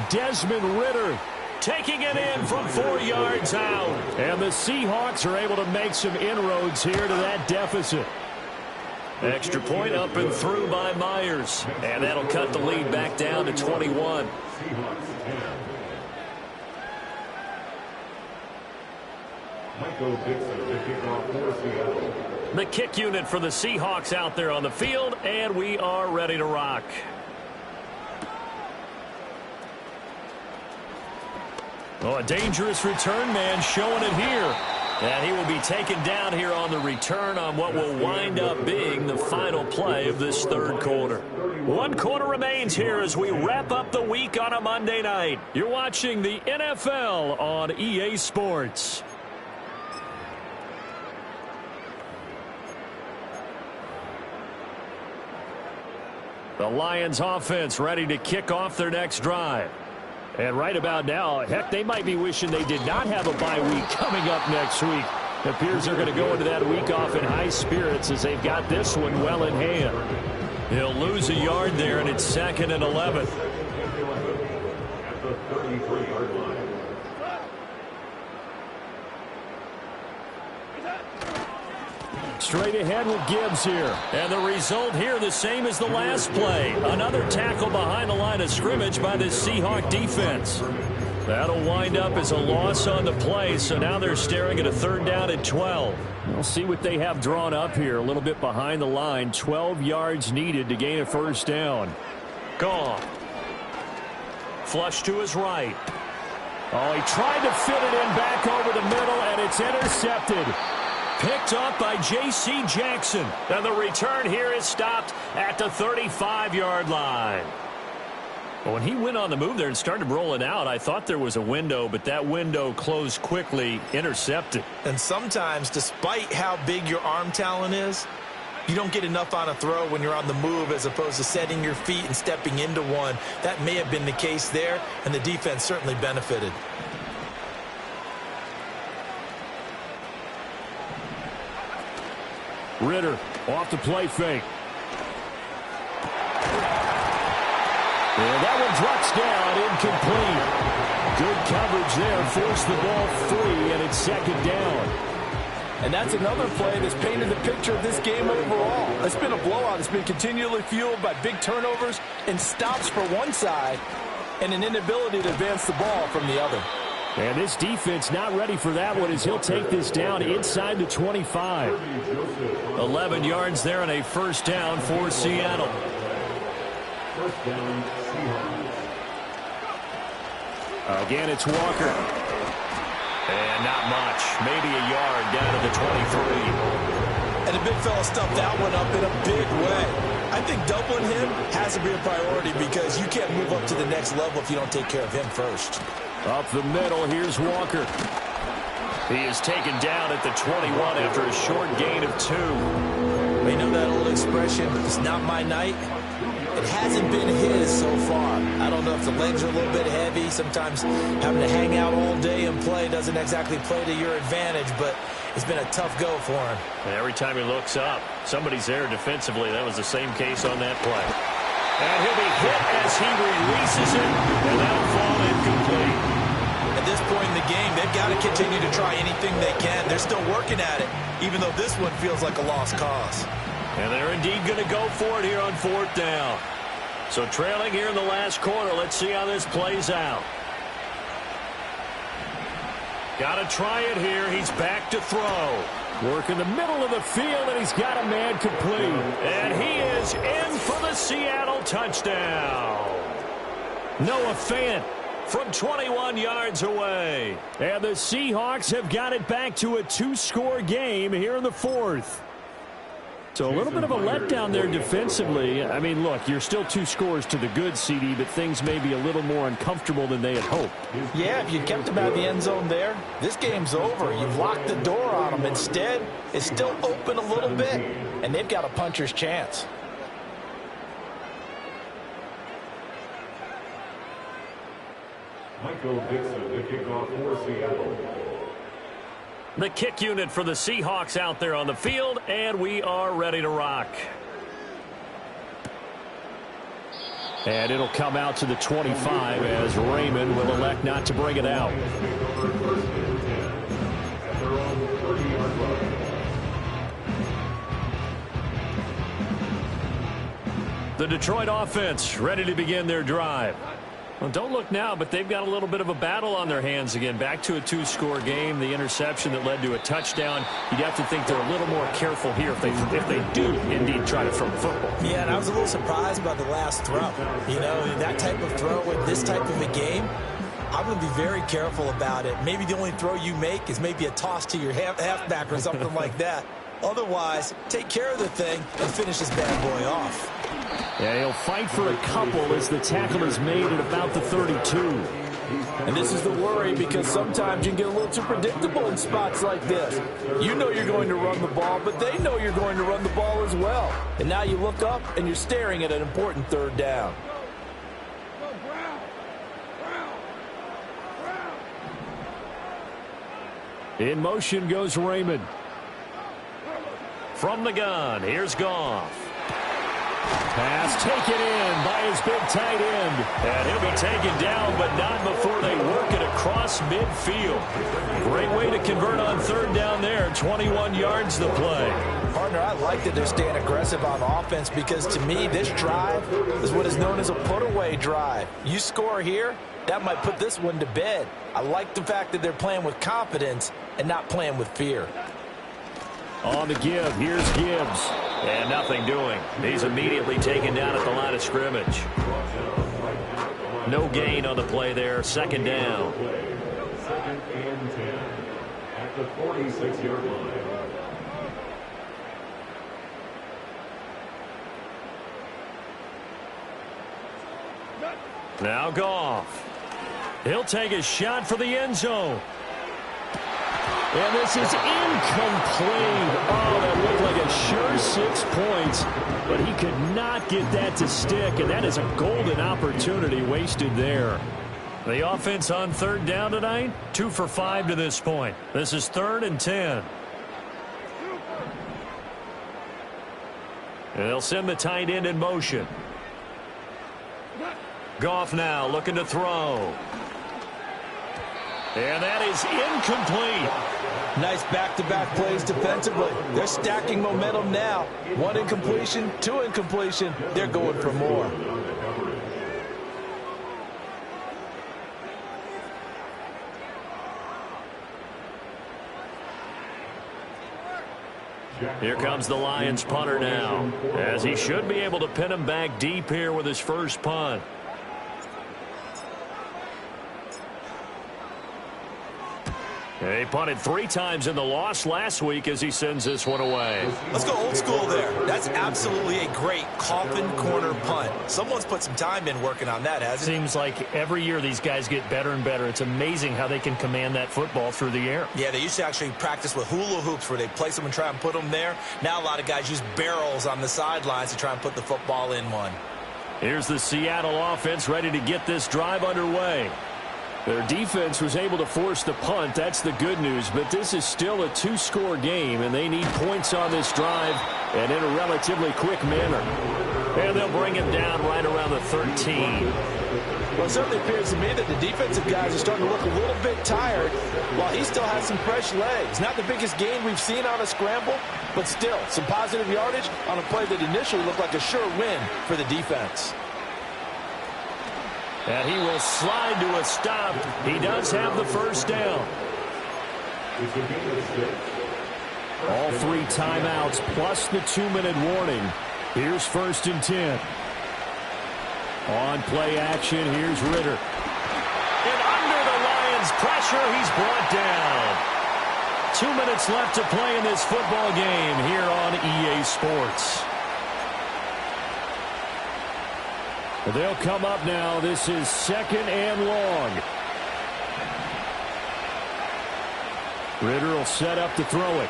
Desmond Ridder taking it in from 4 yards out. And the Seahawks are able to make some inroads here to that deficit. Extra point up and through by Myers. And that'll cut the lead back down to 21. Michael Dixon, the kickoff for Seattle. The kick unit for the Seahawks out there on the field, and we are ready to rock. Oh, a dangerous return man showing it here. And he will be taken down here on the return on what will wind up being the final play of this 3rd quarter. 1 quarter remains here as we wrap up the week on a Monday night. You're watching the NFL on EA Sports. The Lions offense ready to kick off their next drive. And right about now, heck, they might be wishing they did not have a bye week coming up next week. It appears they're going to go into that week off in high spirits as they've got this one well in hand. He'll lose a yard there, and it's 2nd and 11. At the 33-yard line. Straight ahead with Gibbs here. And the result here the same as the last play. Another tackle behind the line of scrimmage by the Seahawk defense. That'll wind up as a loss on the play, so now they're staring at a 3rd down and 12. We'll see what they have drawn up here. A little bit behind the line. 12 yards needed to gain a 1st down. Gone. flush to his right. Oh, he tried to fit it in back over the middle, and it's intercepted. Picked up by J.C. Jackson. And the return here is stopped at the 35-yard line. Well, when he went on the move there and started rolling out, I thought there was a window, but that window closed quickly, intercepted. And sometimes, despite how big your arm talent is, you don't get enough on a throw when you're on the move as opposed to setting your feet and stepping into one. That may have been the case there, and the defense certainly benefited. Ritter off the play fake. And that one drops down, incomplete. Good coverage there, forced the ball free, and it's second down. And that's another play that's painted the picture of this game overall. It's been a blowout. It's been continually fueled by big turnovers and stops for one side and an inability to advance the ball from the other. And this defense not ready for that one as he'll take this down inside the 25. 11 yards there and a first down for Seattle. First down, Seahawks. Again, it's Walker. And not much. Maybe a yard down to the 23. And the big fella stuffed that one up in a big way. I think doubling him has to be a priority because you can't move up to the next level if you don't take care of him first. Up the middle, here's Walker. He is taken down at the 21 after a short gain of 2. You know that old expression, it's not my night? It hasn't been his so far. I don't know if the legs are a little bit heavy. Sometimes having to hang out all day and play doesn't exactly play to your advantage, but it's been a tough go for him. And every time he looks up, somebody's there defensively. That was the same case on that play. And he'll be hit as he releases it, and that'll fall incomplete. At this point in the game, they've got to continue to try anything they can. They're still working at it, even though this one feels like a lost cause. And they're indeed going to go for it here on fourth down. So trailing here in the last quarter. Let's see how this plays out. Got to try it here. He's back to throw. Work in the middle of the field, and he's got a man complete. And he is in for the Seattle touchdown. Noah Fant from 21 yards away. And the Seahawks have got it back to a 2-score game here in the fourth. So a little bit of a letdown there defensively. I mean, look, you're still 2 scores to the good, CD, but things may be a little more uncomfortable than they had hoped. Yeah, if you kept them out of the end zone there, this game's over. You've locked the door on them. Instead, it's still open a little bit, and they've got a puncher's chance. Michael Dixon, the kickoff for Seattle. The kick unit for the Seahawks out there on the field, and we are ready to rock. And it'll come out to the 25 as Raymond will elect not to bring it out. The Detroit offense ready to begin their drive. Well, don't look now, but they've got a little bit of a battle on their hands again. Back to a 2-score game. The interception that led to a touchdown. You'd have to think they're a little more careful here if they do indeed try to throw the football. Yeah, and I was a little surprised by the last throw. You know, that type of throw with this type of a game, I'm going to be very careful about it. Maybe the only throw you make is maybe a toss to your halfback or something like that. Otherwise, take care of the thing and finish this bad boy off. Yeah, he'll fight for a couple as the tackle is made at about the 32. And this is the worry because sometimes you can get a little too predictable in spots like this. You know you're going to run the ball, but they know you're going to run the ball as well. And now you look up and you're staring at an important third down. In motion goes Raymond. From the gun, here's Goff. Pass taken in by his big tight end. And he'll be taken down, but not before they work it across midfield. Great way to convert on third down there. 21 yards the play. Partner, I like that they're staying aggressive on offense because to me, this drive is what is known as a put-away drive. You score here, that might put this one to bed. I like the fact that they're playing with confidence and not playing with fear. On the give, here's Gibbs. And nothing doing. He's immediately taken down at the line of scrimmage. No gain on the play there. Second down. Second and 10 at the 46-yard line. Now Goff. He'll take a shot for the end zone. And this is incomplete. Oh, that looked like a sure 6 points, but he could not get that to stick, and that is a golden opportunity wasted there. The offense on third down tonight, 2 for 5 to this point. This is 3rd and 10. And they'll send the tight end in motion. Goff now looking to throw. And that is incomplete. Nice back-to-back plays defensively. They're stacking momentum now. 1 incompletion, 2 incompletion. They're going for more. Here comes the Lions punter now, as he should be able to pin him back deep here with his first punt. He punted 3 times in the loss last week as he sends this one away. Let's go old school there. That's absolutely a great coffin corner punt. Someone's put some time in working on that, hasn't it? Seems like every year these guys get better and better. It's amazing how they can command that football through the air. Yeah, they used to actually practice with hula hoops where they place them and try and put them there. Now a lot of guys use barrels on the sidelines to try and put the football in one. Here's the Seattle offense ready to get this drive underway. Their defense was able to force the punt. That's the good news. But this is still a 2-score game, and they need points on this drive and in a relatively quick manner. And they'll bring him down right around the 13. Well, it certainly appears to me that the defensive guys are starting to look a little bit tired while he still has some fresh legs. Not the biggest gain we've seen on a scramble, but still some positive yardage on a play that initially looked like a sure win for the defense. And he will slide to a stop. He does have the first down. All 3 timeouts plus the 2-minute warning. Here's 1st and 10. On play action, here's Ritter. And under the Lions' pressure, he's brought down. 2 minutes left to play in this football game here on EA Sports. They'll come up now. This is 2nd and long. Ritter will set up to throw it.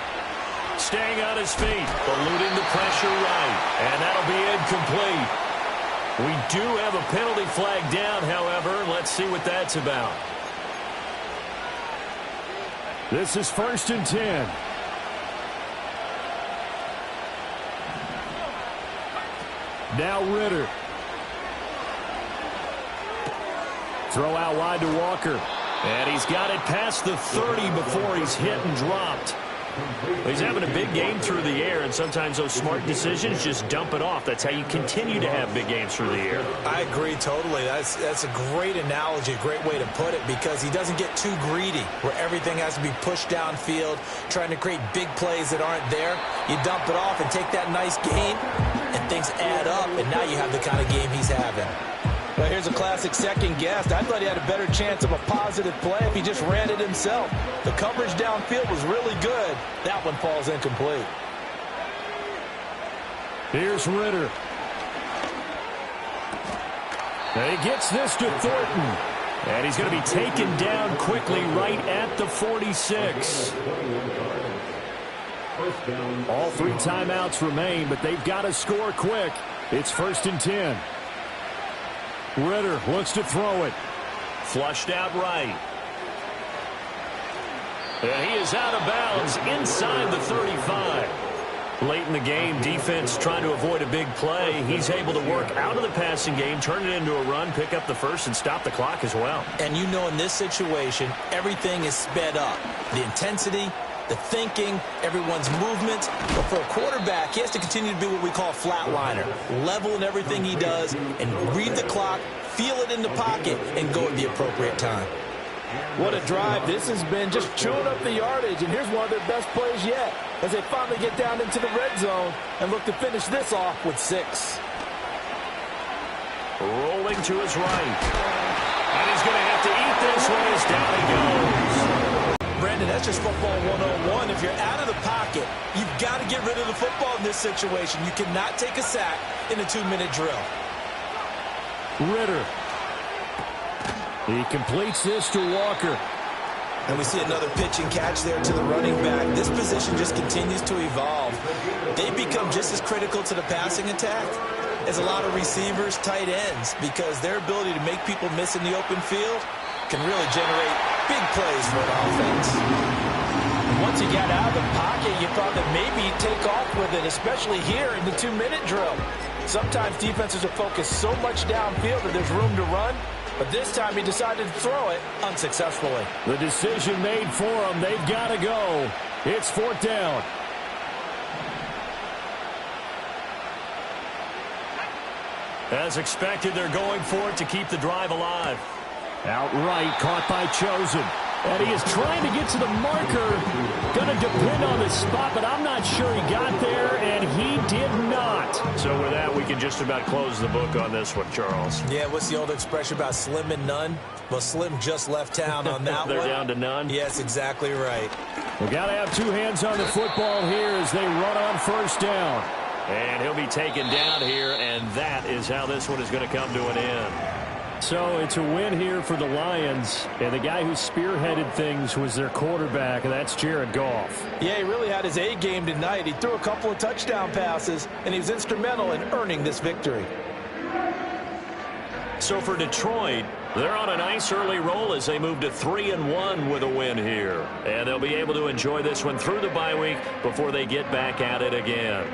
Staying on his feet, eluding the pressure right. And that'll be incomplete. We do have a penalty flag down, however. Let's see what that's about. This is 1st and 10. Now Ritter. Throw out wide to Walker. And he's got it past the 30 before he's hit and dropped. He's having a big game through the air, and sometimes those smart decisions just dump it off. That's how you continue to have big games through the air. I agree totally. That's a great analogy, a great way to put it, because he doesn't get too greedy where everything has to be pushed downfield, trying to create big plays that aren't there. You dump it off and take that nice gain, and things add up, and now you have the kind of game he's having. Well, here's a classic second guess. I thought he had a better chance of a positive play if he just ran it himself. The coverage downfield was really good. That one falls incomplete. Here's Ritter. And he gets this to Thornton. And he's going to be taken down quickly right at the 46. All 3 timeouts remain, but they've got to score quick. It's 1st and 10. Ritter looks to throw it. Flushed out right. And he is out of bounds inside the 35. Late in the game, defense trying to avoid a big play. He's able to work out of the passing game, turn it into a run, pick up the first, and stop the clock as well. And you know in this situation, everything is sped up. The intensity, the thinking, everyone's movement. But for a quarterback, he has to continue to be what we call a flatliner. Level in everything he does and read the clock, feel it in the pocket, and go at the appropriate time. What a drive this has been, just chewing up the yardage. And here's one of their best plays yet as they finally get down into the red zone and look to finish this off with 6. Rolling to his right. And he's going to have to eat this one as down he goes. Brandon, that's just football 101. If you're out of the pocket, you've got to get rid of the football in this situation. You cannot take a sack in a 2-minute drill. Ritter. He completes this to Walker. And we see another pitch and catch there to the running back. This position just continues to evolve. They become just as critical to the passing attack as a lot of receivers, tight ends, because their ability to make people miss in the open field can really generate big plays for an offense. Once he got out of the pocket, you thought that maybe he'd take off with it, especially here in the 2-minute drill. Sometimes defenses are focused so much downfield that there's room to run, but this time he decided to throw it unsuccessfully. The decision made for them. They've got to go. It's 4th down. As expected, they're going for it to keep the drive alive. Outright caught by Chosen. And he is trying to get to the marker. Going to depend on the spot, but I'm not sure he got there, and he did not. So with that, we can just about close the book on this one, Charles. Yeah, what's the old expression about slim and none? Well, Slim just left town on that They're one. down to none? Yes, exactly right. We got to have two hands on the football here as they run on 1st down. And he'll be taken down here, and that is how this one is going to come to an end. So it's a win here for the Lions, and the guy who spearheaded things was their quarterback, and that's Jared Goff. Yeah, he really had his A game tonight. He threw a couple of touchdown passes, and he was instrumental in earning this victory. So for Detroit, they're on a nice early roll as they move to 3-1 with a win here. And they'll be able to enjoy this one through the bye week before they get back at it again.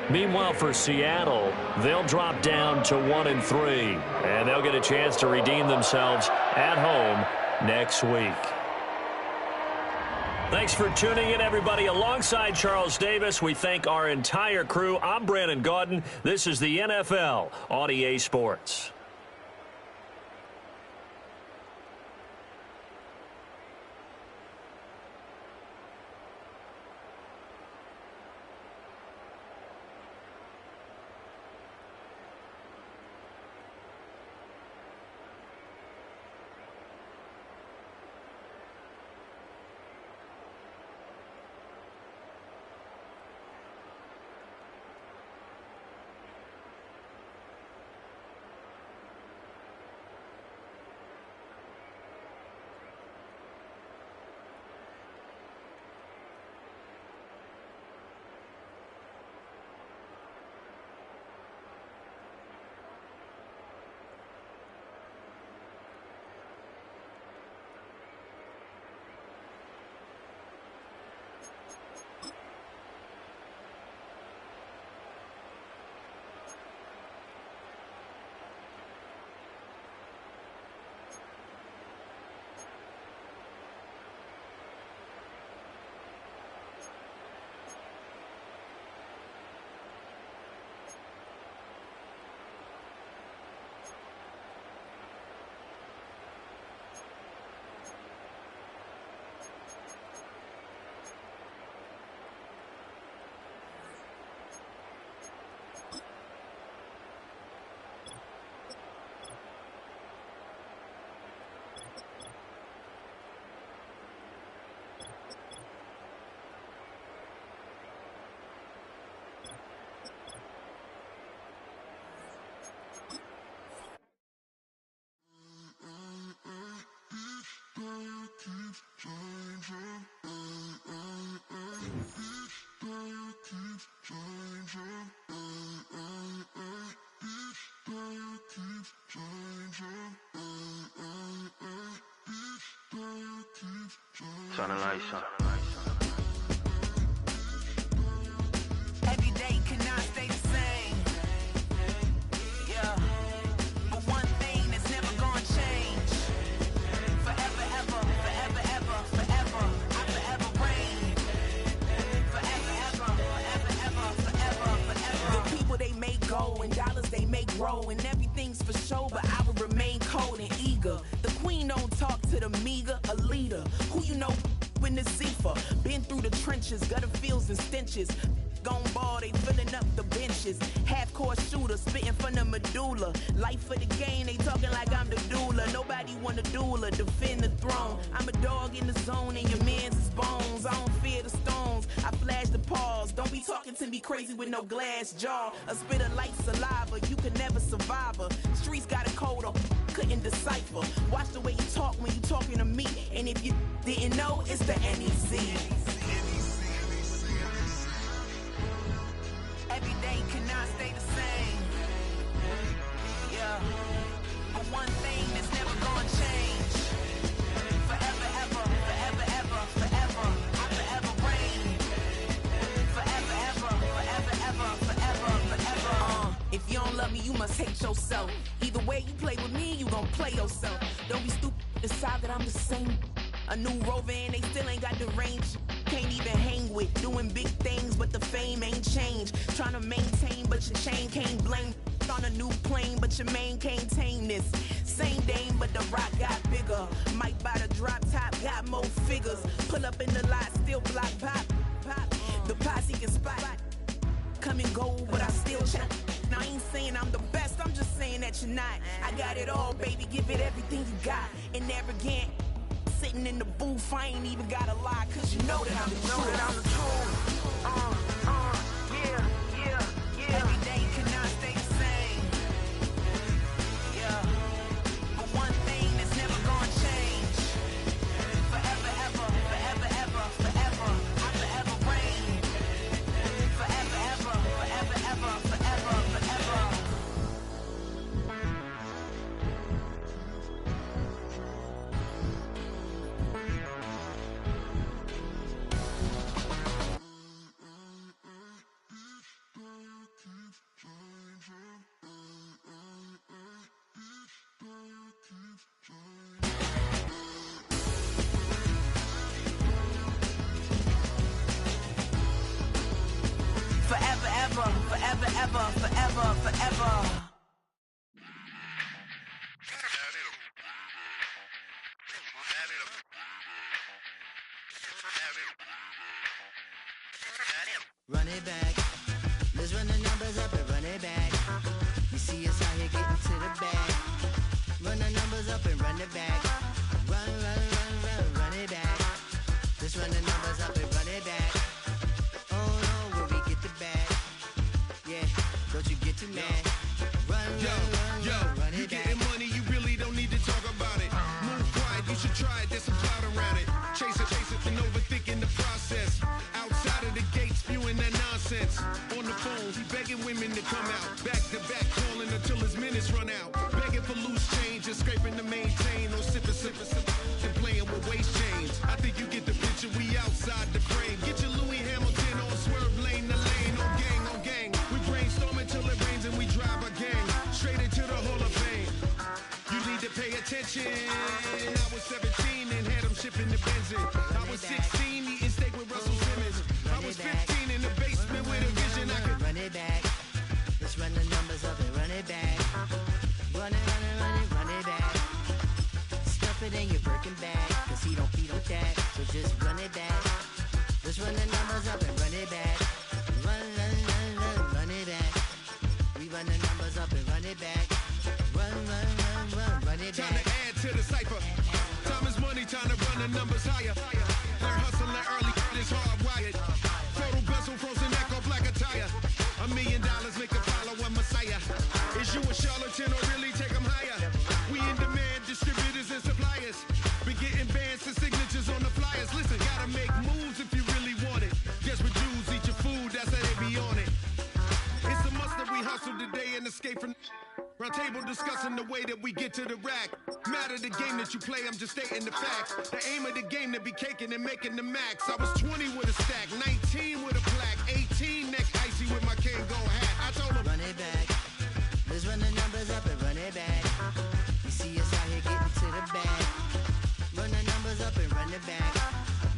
Meanwhile, for Seattle, they'll drop down to 1-3, and they'll get a chance to redeem themselves at home next week. Thanks for tuning in, everybody. Alongside Charles Davis, we thank our entire crew. I'm Brandon Gaudin. This is the NFL on EA Sports. Turn the lights on. Every day cannot stay the same. Yeah. But one thing that's never gonna change. Forever, ever, forever, ever, forever. I forever reign. Forever, ever, forever, ever, forever, forever. The people they make go and dollars they make grow and everything's for show, but I will remain cold and eager. The queen don't talk to the meager, a leader. Who you know in the Zephyr, been through the trenches, gutter fields and stenches. gon' ball, they filling up the benches. Half-court shooter, spitting from the medulla. Life for the game, they talking like I'm the doula. Nobody wanna doula, defend the throne. I'm a dog in the zone and your man's is bones. I don't fear the stones, I flash the paws. Don't be talking to me crazy with no glass jaw. A spit of light saliva, you can never survive her. Streets got a code up, couldn't decipher. Watch the way you talk when you talking to me. And if you didn't know, it's the NEC. Every day cannot stay the same. Yeah. But one thing that's never gonna change. Forever, ever, forever, ever, forever. I forever reign. Forever, ever, forever, ever, forever, forever. If you don't love me, you must hate yourself. Either way you play with me, you gon' play yourself. Don't be stupid, decide that I'm the same. A new Rover and they still ain't got the range. Can't even hang with, doing big things, but the fame ain't changed. Trying to maintain, but your chain can't blame. On a new plane, but your main can't tame this. Same dame, but the rock got bigger. Might buy the drop top, got more figures. Pull up in the lot, still block pop, pop. The posse can spot. Come and go, but I still check. Now I ain't saying I'm the best, I'm just saying that you're not. I got it all, baby, give it everything you got. And arrogant, sitting in the booth, I ain't even gotta lie, cause you know that I'm the truth. Yeah, yeah, yeah. Every day cannot stay the same. Yeah. But one thing that's never gonna change. Forever, ever, forever, ever, forever. I forever reign. Forever, ever, forever, ever, forever, forever. Forever, ever, forever, ever, forever, forever. Run it back. Let's run the numbers up and run it back. You see us out here getting to the bag. Run the numbers up and run it back. Run, run, run, run, run it back. Let's run the numbers up and run it back. Oh no, where we get the bag. Yeah, don't you get too mad. Run, run you it back. getting money, you really don't need to talk about it. Move quiet, you should try it, there's some cloud around it. Chase it, and overthinking the process. Outside of the gates, spewing that nonsense. On the phone, he begging women to come out. Back to back, calling until his minutes run out. Begging for loose change, just scraping to maintain. No sipping, and playing with waist chains. I think you get the picture, we outside the frame. Get your Louis Hamilton on swerve lane to lane. On gang, we brainstorm until it rains and we drive a gang. Straight into the Hall of Fame. You need to pay attention. I was 17 and had them shipping the benzin. I was 16 eating steak with Russell Simmons. I was 15 in the basement with a vision. I could run it back. Let's run the numbers up and run it back. Run it, run it, run it, run it back. Stuff it in your Birkin bag, cause he don't feed on that. So just run it back. Let's run the numbers up and run it back. Run, run, run, run, run it back. We run the numbers up and run it back. Run, run, run, run, run it back. time to add to the cipher. Time is money, time to run the numbers higher. Learn hustling early, it's hardwired. Photo bezel, frozen neck or black attire. $1 million make a follower Messiah. Is you a charlatan or really take them higher? We in demand, distributors and suppliers. Been getting bands and signatures on the flyers. Listen, gotta make moves if you really want it. Guess with Jews, eat your food, that's how they be on it. It's a must that we hustle today and escape from round table discussing the way that we get to the rack. Matter the game that you play, I'm just stating the facts. The aim of the game to be caking and making the max. I was 20 with a stack, 19 with a plaque, 18 neck icy with my Kango hat. I told him, run it back. Let's run the numbers up and run it back. You see us out here getting to the bag. Run the numbers up and run it back.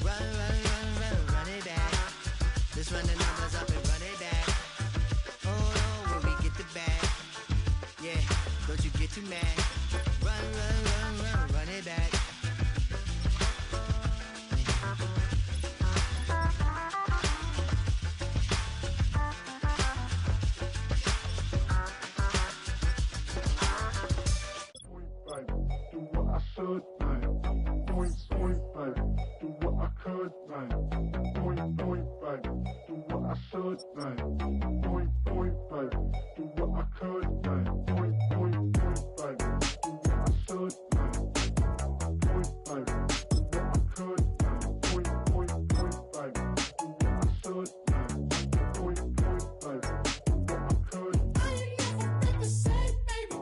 Run, run, run, run, run it back. Let's run the numbers up and run it back. Oh no, where we get the bag. Yeah, don't you get too mad. Run, run, run, run, run it back. could, man. Point, babe. Do what I could, man. Point, babe. Do what I should, man. Point, babe. Do what I could, man. Point, babe. Do what I should, man. Point, babe. Do what I could. I ain't never represent, baby.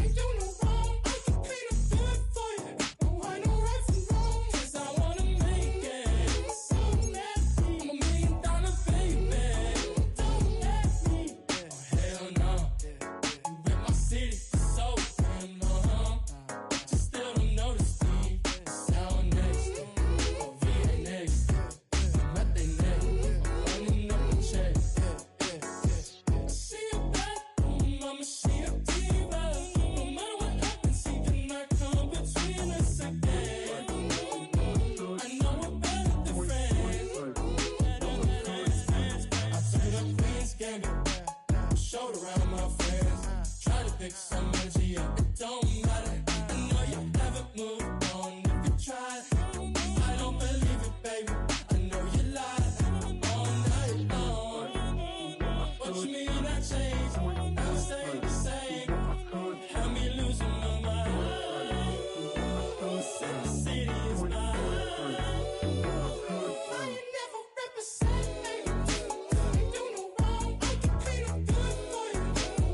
Ain't do no wrong. I can clean up good for you. No, I know right from wrong. 'Cause I wanna make it. So nasty. I'm $1 million baby. Don't let me. Oh, hell no. You rip my city so damn long. Just still don't notice me. Sound next. Or VA next. Met they neck. Running up the check. She a bad woman, mama, she a diva. No matter what happens, she cannot come between us again. I know we're better than friends. I turn up Queen's Gambit, showed around my friends. Try to pick some energy up, it don't matter. I know you haven't moved on if you tried. I don't believe it, baby. I know you lied all night long. What you mean I changed? I'll stay the same. Had me losing my mind. Said the city is mine. I ain't never represent, baby. Ain't do no wrong. I can clean up good for you.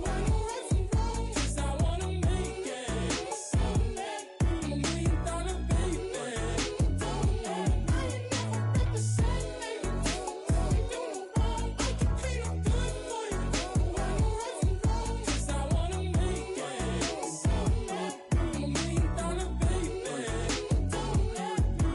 I know right from wrong. 'Cause I wanna make it. So let me. I'm $1 million baby. Don't let me. I ain't never represent, baby. Ain't do no wrong. I can clean up good for you. I know right from wrong. 'Cause I wanna make it. So let me. I'm $1 million baby. Don't let me.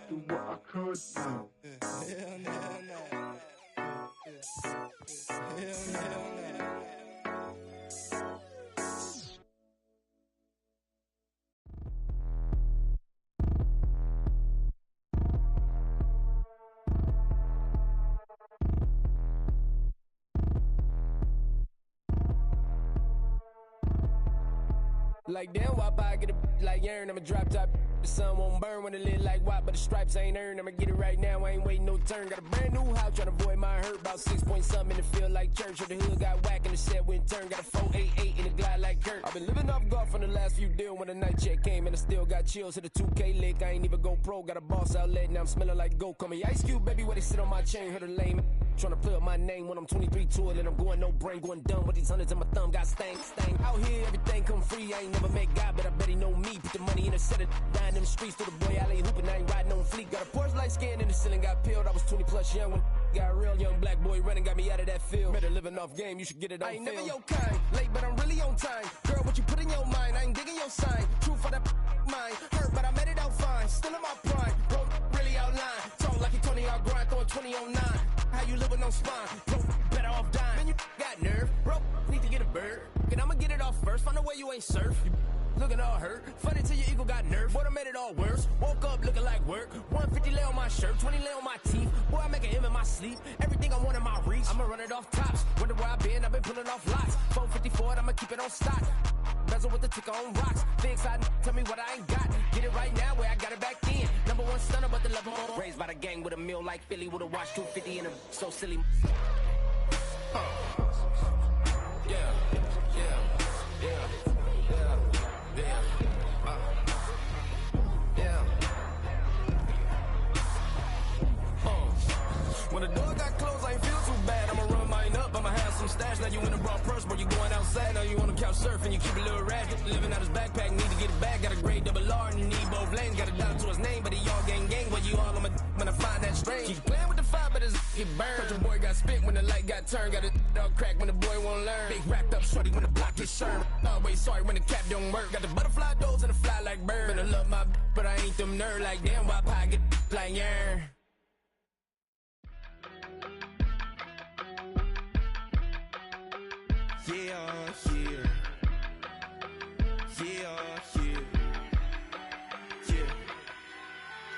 Do what I could, man. Like damn, why I get a like Aaron? I'ma drop top. The sun won't burn when it lit like white, but the stripes ain't earned. I'ma get it right now, I ain't waiting no turn. Got a brand new house, tryna avoid my hurt. About 6 point something in the field like church. Or the hood got whack and the set went turn. Got a 488 in the glide like Kurt. I've been living off golf from the last few deals. When the night check came and I still got chills to the 2K lick. I ain't even go pro, got a boss outlet, now I'm smelling like go. Call me Ice Cube, baby, where they sit on my chain. Heard a lame tryna play up my name when I'm 23 to it. And I'm going no brain, going dumb with these hundreds in my thumb. Got stank. Out here, everything come free. I ain't never met God, but I bet he know me. Put the money in a set of dying them streets to the boy. I ain't hooping, I ain't riding on fleek. Got a Porsche light skin in the ceiling, got peeled. I was 20 plus young when got a real young black boy running, got me out of that field. Better living off game, you should get it on film. I ain't never your kind, late but I'm really on time. Girl, what you put in your mind, I ain't digging your sign. True for that mind, hurt but I made it out fine. Still in my prime, bro, really outline. Talk like you Tony, I'll grind, throwing 20 on 9. How you live with no spine, bro, better off dying. Man, you got nerve, bro, need to get a bird. And I'ma get it off first, find a way you ain't surf. Looking all hurt, funny till your ego got nerve. Boy, I made it all worse, woke up looking like work. 150 lay on my shirt, 20 lay on my teeth. Boy, I make an M in my sleep, everything I want in my reach. I'ma run it off tops, wonder where I been, I've been pulling off lots. 454, I'ma keep it on stock. Bezel with the ticker on rocks. Big side, tell me what I ain't got. Get it right now, where I got it back then. Number one stunner, but the level on. Raised by the gang with a meal like Philly, with a watch 250 and a so silly. When the door got closed, I ain't feel too bad. I'ma run mine up, I'ma have some stash. Now you in a broad purse, but you going outside. Now you on the couch surfing, you keep a little ratchet. Living out his backpack, need to get it back. Got a grade double R and you need both lanes. Got a dollar to his name, but he all gang. Where you all on my when I find that strange. Keep playing with the fire, but his get burned. But your boy got spit when the light got turned. Got a dog crack when the boy won't learn. Big wrapped up shorty when the block gets shurned. Always sorry when the cap don't work. Got the butterfly doors and the fly like bird. Finna love my but I ain't them nerd like damn. Why pie get like yarn?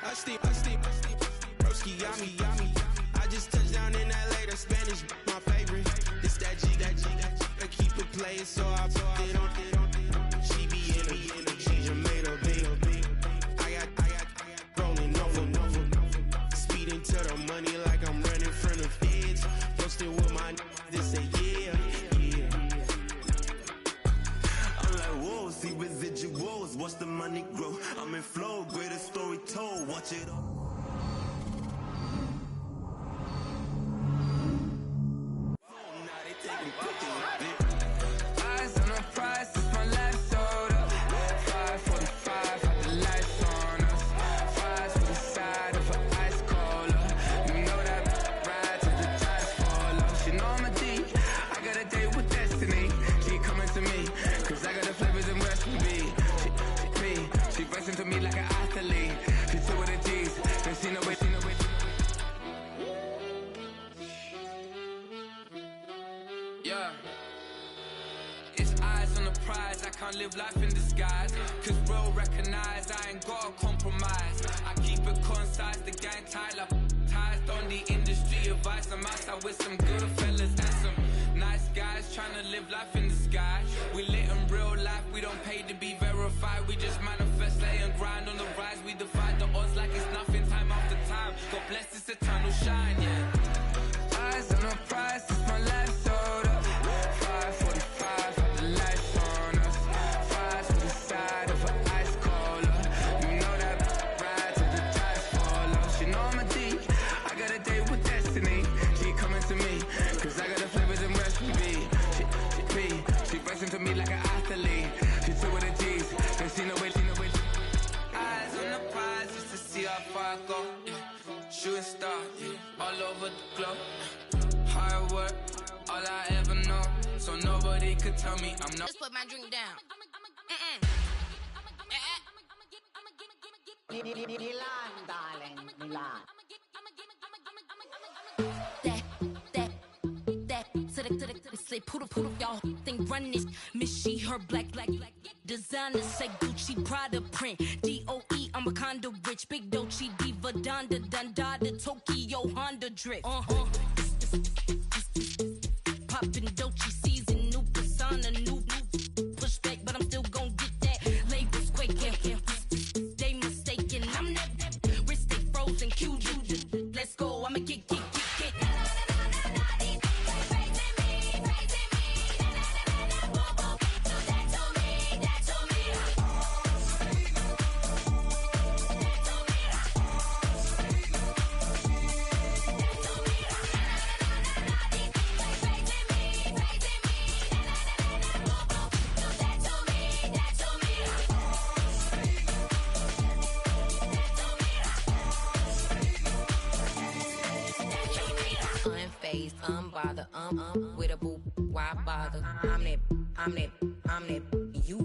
I steam whiskey, yummy. I just touched down in LA, the Spanish, my favorite. This that G. I keep it playing, so I put it on. She be in it, she just made a big. I got rolling over. Speeding to the money like I'm running from the feds. Posted with my they say yeah. I'm like, whoa, see residuals, watch the money grow. I'm in flow, greatest story told, watch it all. Eyes on the prize, it's my life sold up. 5:45, had the lights on us. Fries with the side of an ice cola. You know that ride till the tires fall off. She know I'm a D, I got a date with destiny. She coming to me, cause I got the flavors and recipe. She flexing to me like an athlete. She took with the G's, and she know it. Yeah. It's eyes on the prize, I can't live life in disguise. Cause bro recognize I ain't gotta compromise. I keep it concise, the gang tight like ties on the industry advice. I'm outside with some good fellas and some nice guys trying to live life in the sky. We lit in real life, we don't pay to be verified. We just manifest, lay and grind on the rise. We defy the odds like it's nothing, time after time. God bless this eternal shine, yeah. Eyes on the prize, it's my life sold up. 5:45, had the lights on us. Fries with the side of an ice cola. You know that ride till the tires fall off. She know I'm a D, I got a date with destiny. She coming to me, cause I got the flavors and recipe. She flexing to me like an athlete. She took with the G's, and she know it. Eyes on the prize just to see how far I go. Shooting star, all over the globe. Hard work, all I ever know. So nobody could tell me I'm not. Just put my drink down. Milan, darling, Milan. That, to the say poodle, y'all think run this. Miss she, her black, designer say Gucci, Prada print. DOE, I'm a condo rich, big Dolce, Diva, Donda, Dundada, Tokyo, Honda drip. Poppin' Dolce season, new persona, new pushback, but I'm still gon' get that. Labels quaking, they mistaken. I'm that wrist stay frozen, QU. Let's go, I'ma get. Unbothered, with a boo, why bother? I'm that, you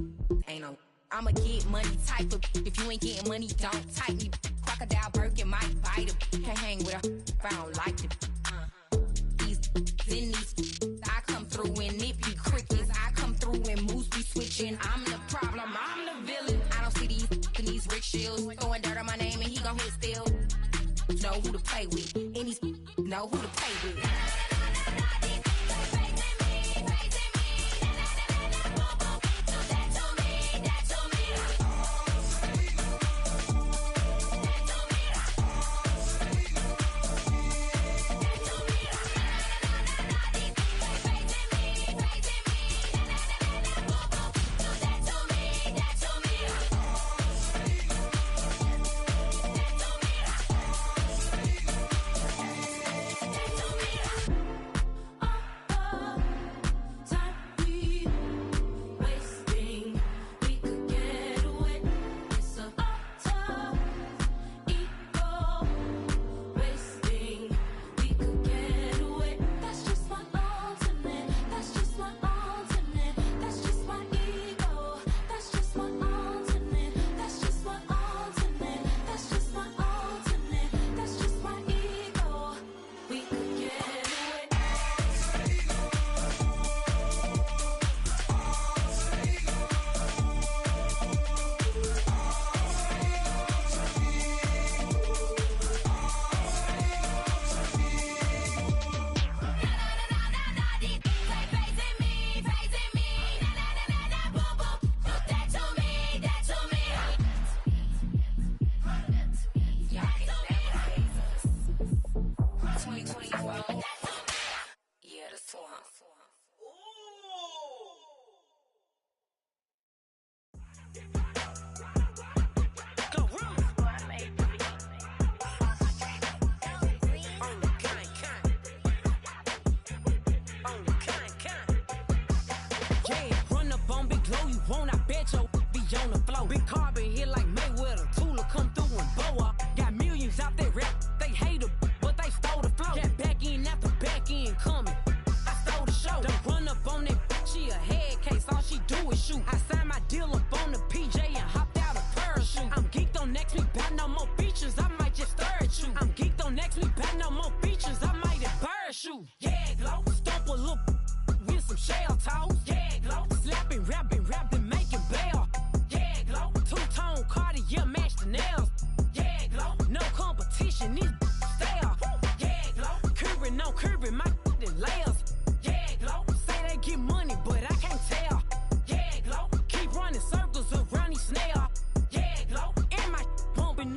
ain't no. I'ma get money type of. If you ain't getting money, don't type me. Crocodile Birkin might bite him. Can't hang with her if I don't like it. These, I come through in nippy crickets. I come through in moose be switching. I'm the problem, I'm the villain. I don't see these rickshaws throwing dirt on my name and he gon' hit still. Know who to play with, and these know who to play with.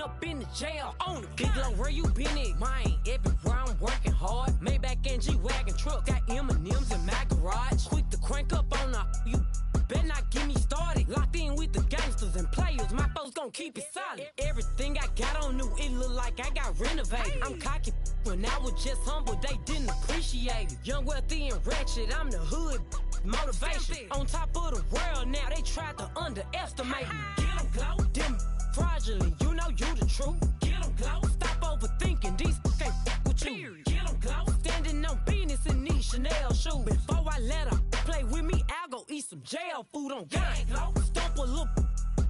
bumping up in the jail on the big low. Where you been at? Mine, everywhere I'm working hard. Maybach and G-Wagon truck, got M&M's in my garage. Quick to crank up on the, you better not get me started. Locked in with the gangsters and players, my folks gon' keep it solid. Everything I got on new, it look like I got renovated. I'm cocky when I was just humble, they didn't appreciate it. Young, wealthy, and ratchet, I'm the hood motivation. On top of the world now, they tried to underestimate me. Get them glow, them fraudulent, you know you the truth. Get them glow, stop overthinking, these can't fuck with you. Get them glow, standing on business in these Chanel shoes. Before I let her play with me, I'll go eat some jail food on gang. Glow, stomp a little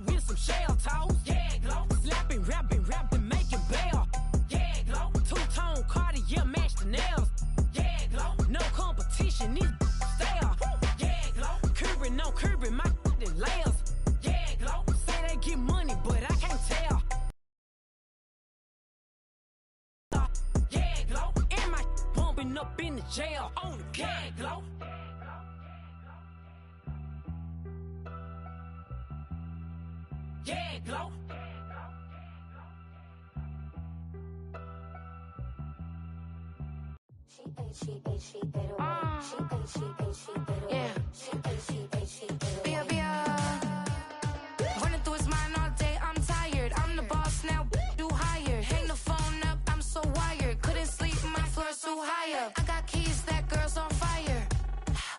with some shell toes. Yeah, glow, slapping, rapping, making bail. Yeah, glow, two-tone Cartier match the nails. Yeah, glow, no competition, these stale. Yeah, glow, curbing, no curbing, my layers. Yeah, glow, say they get money, but I can't tell. Yeah, glow, and my bumping up in the jail on the gang, glow. Yeah, glow.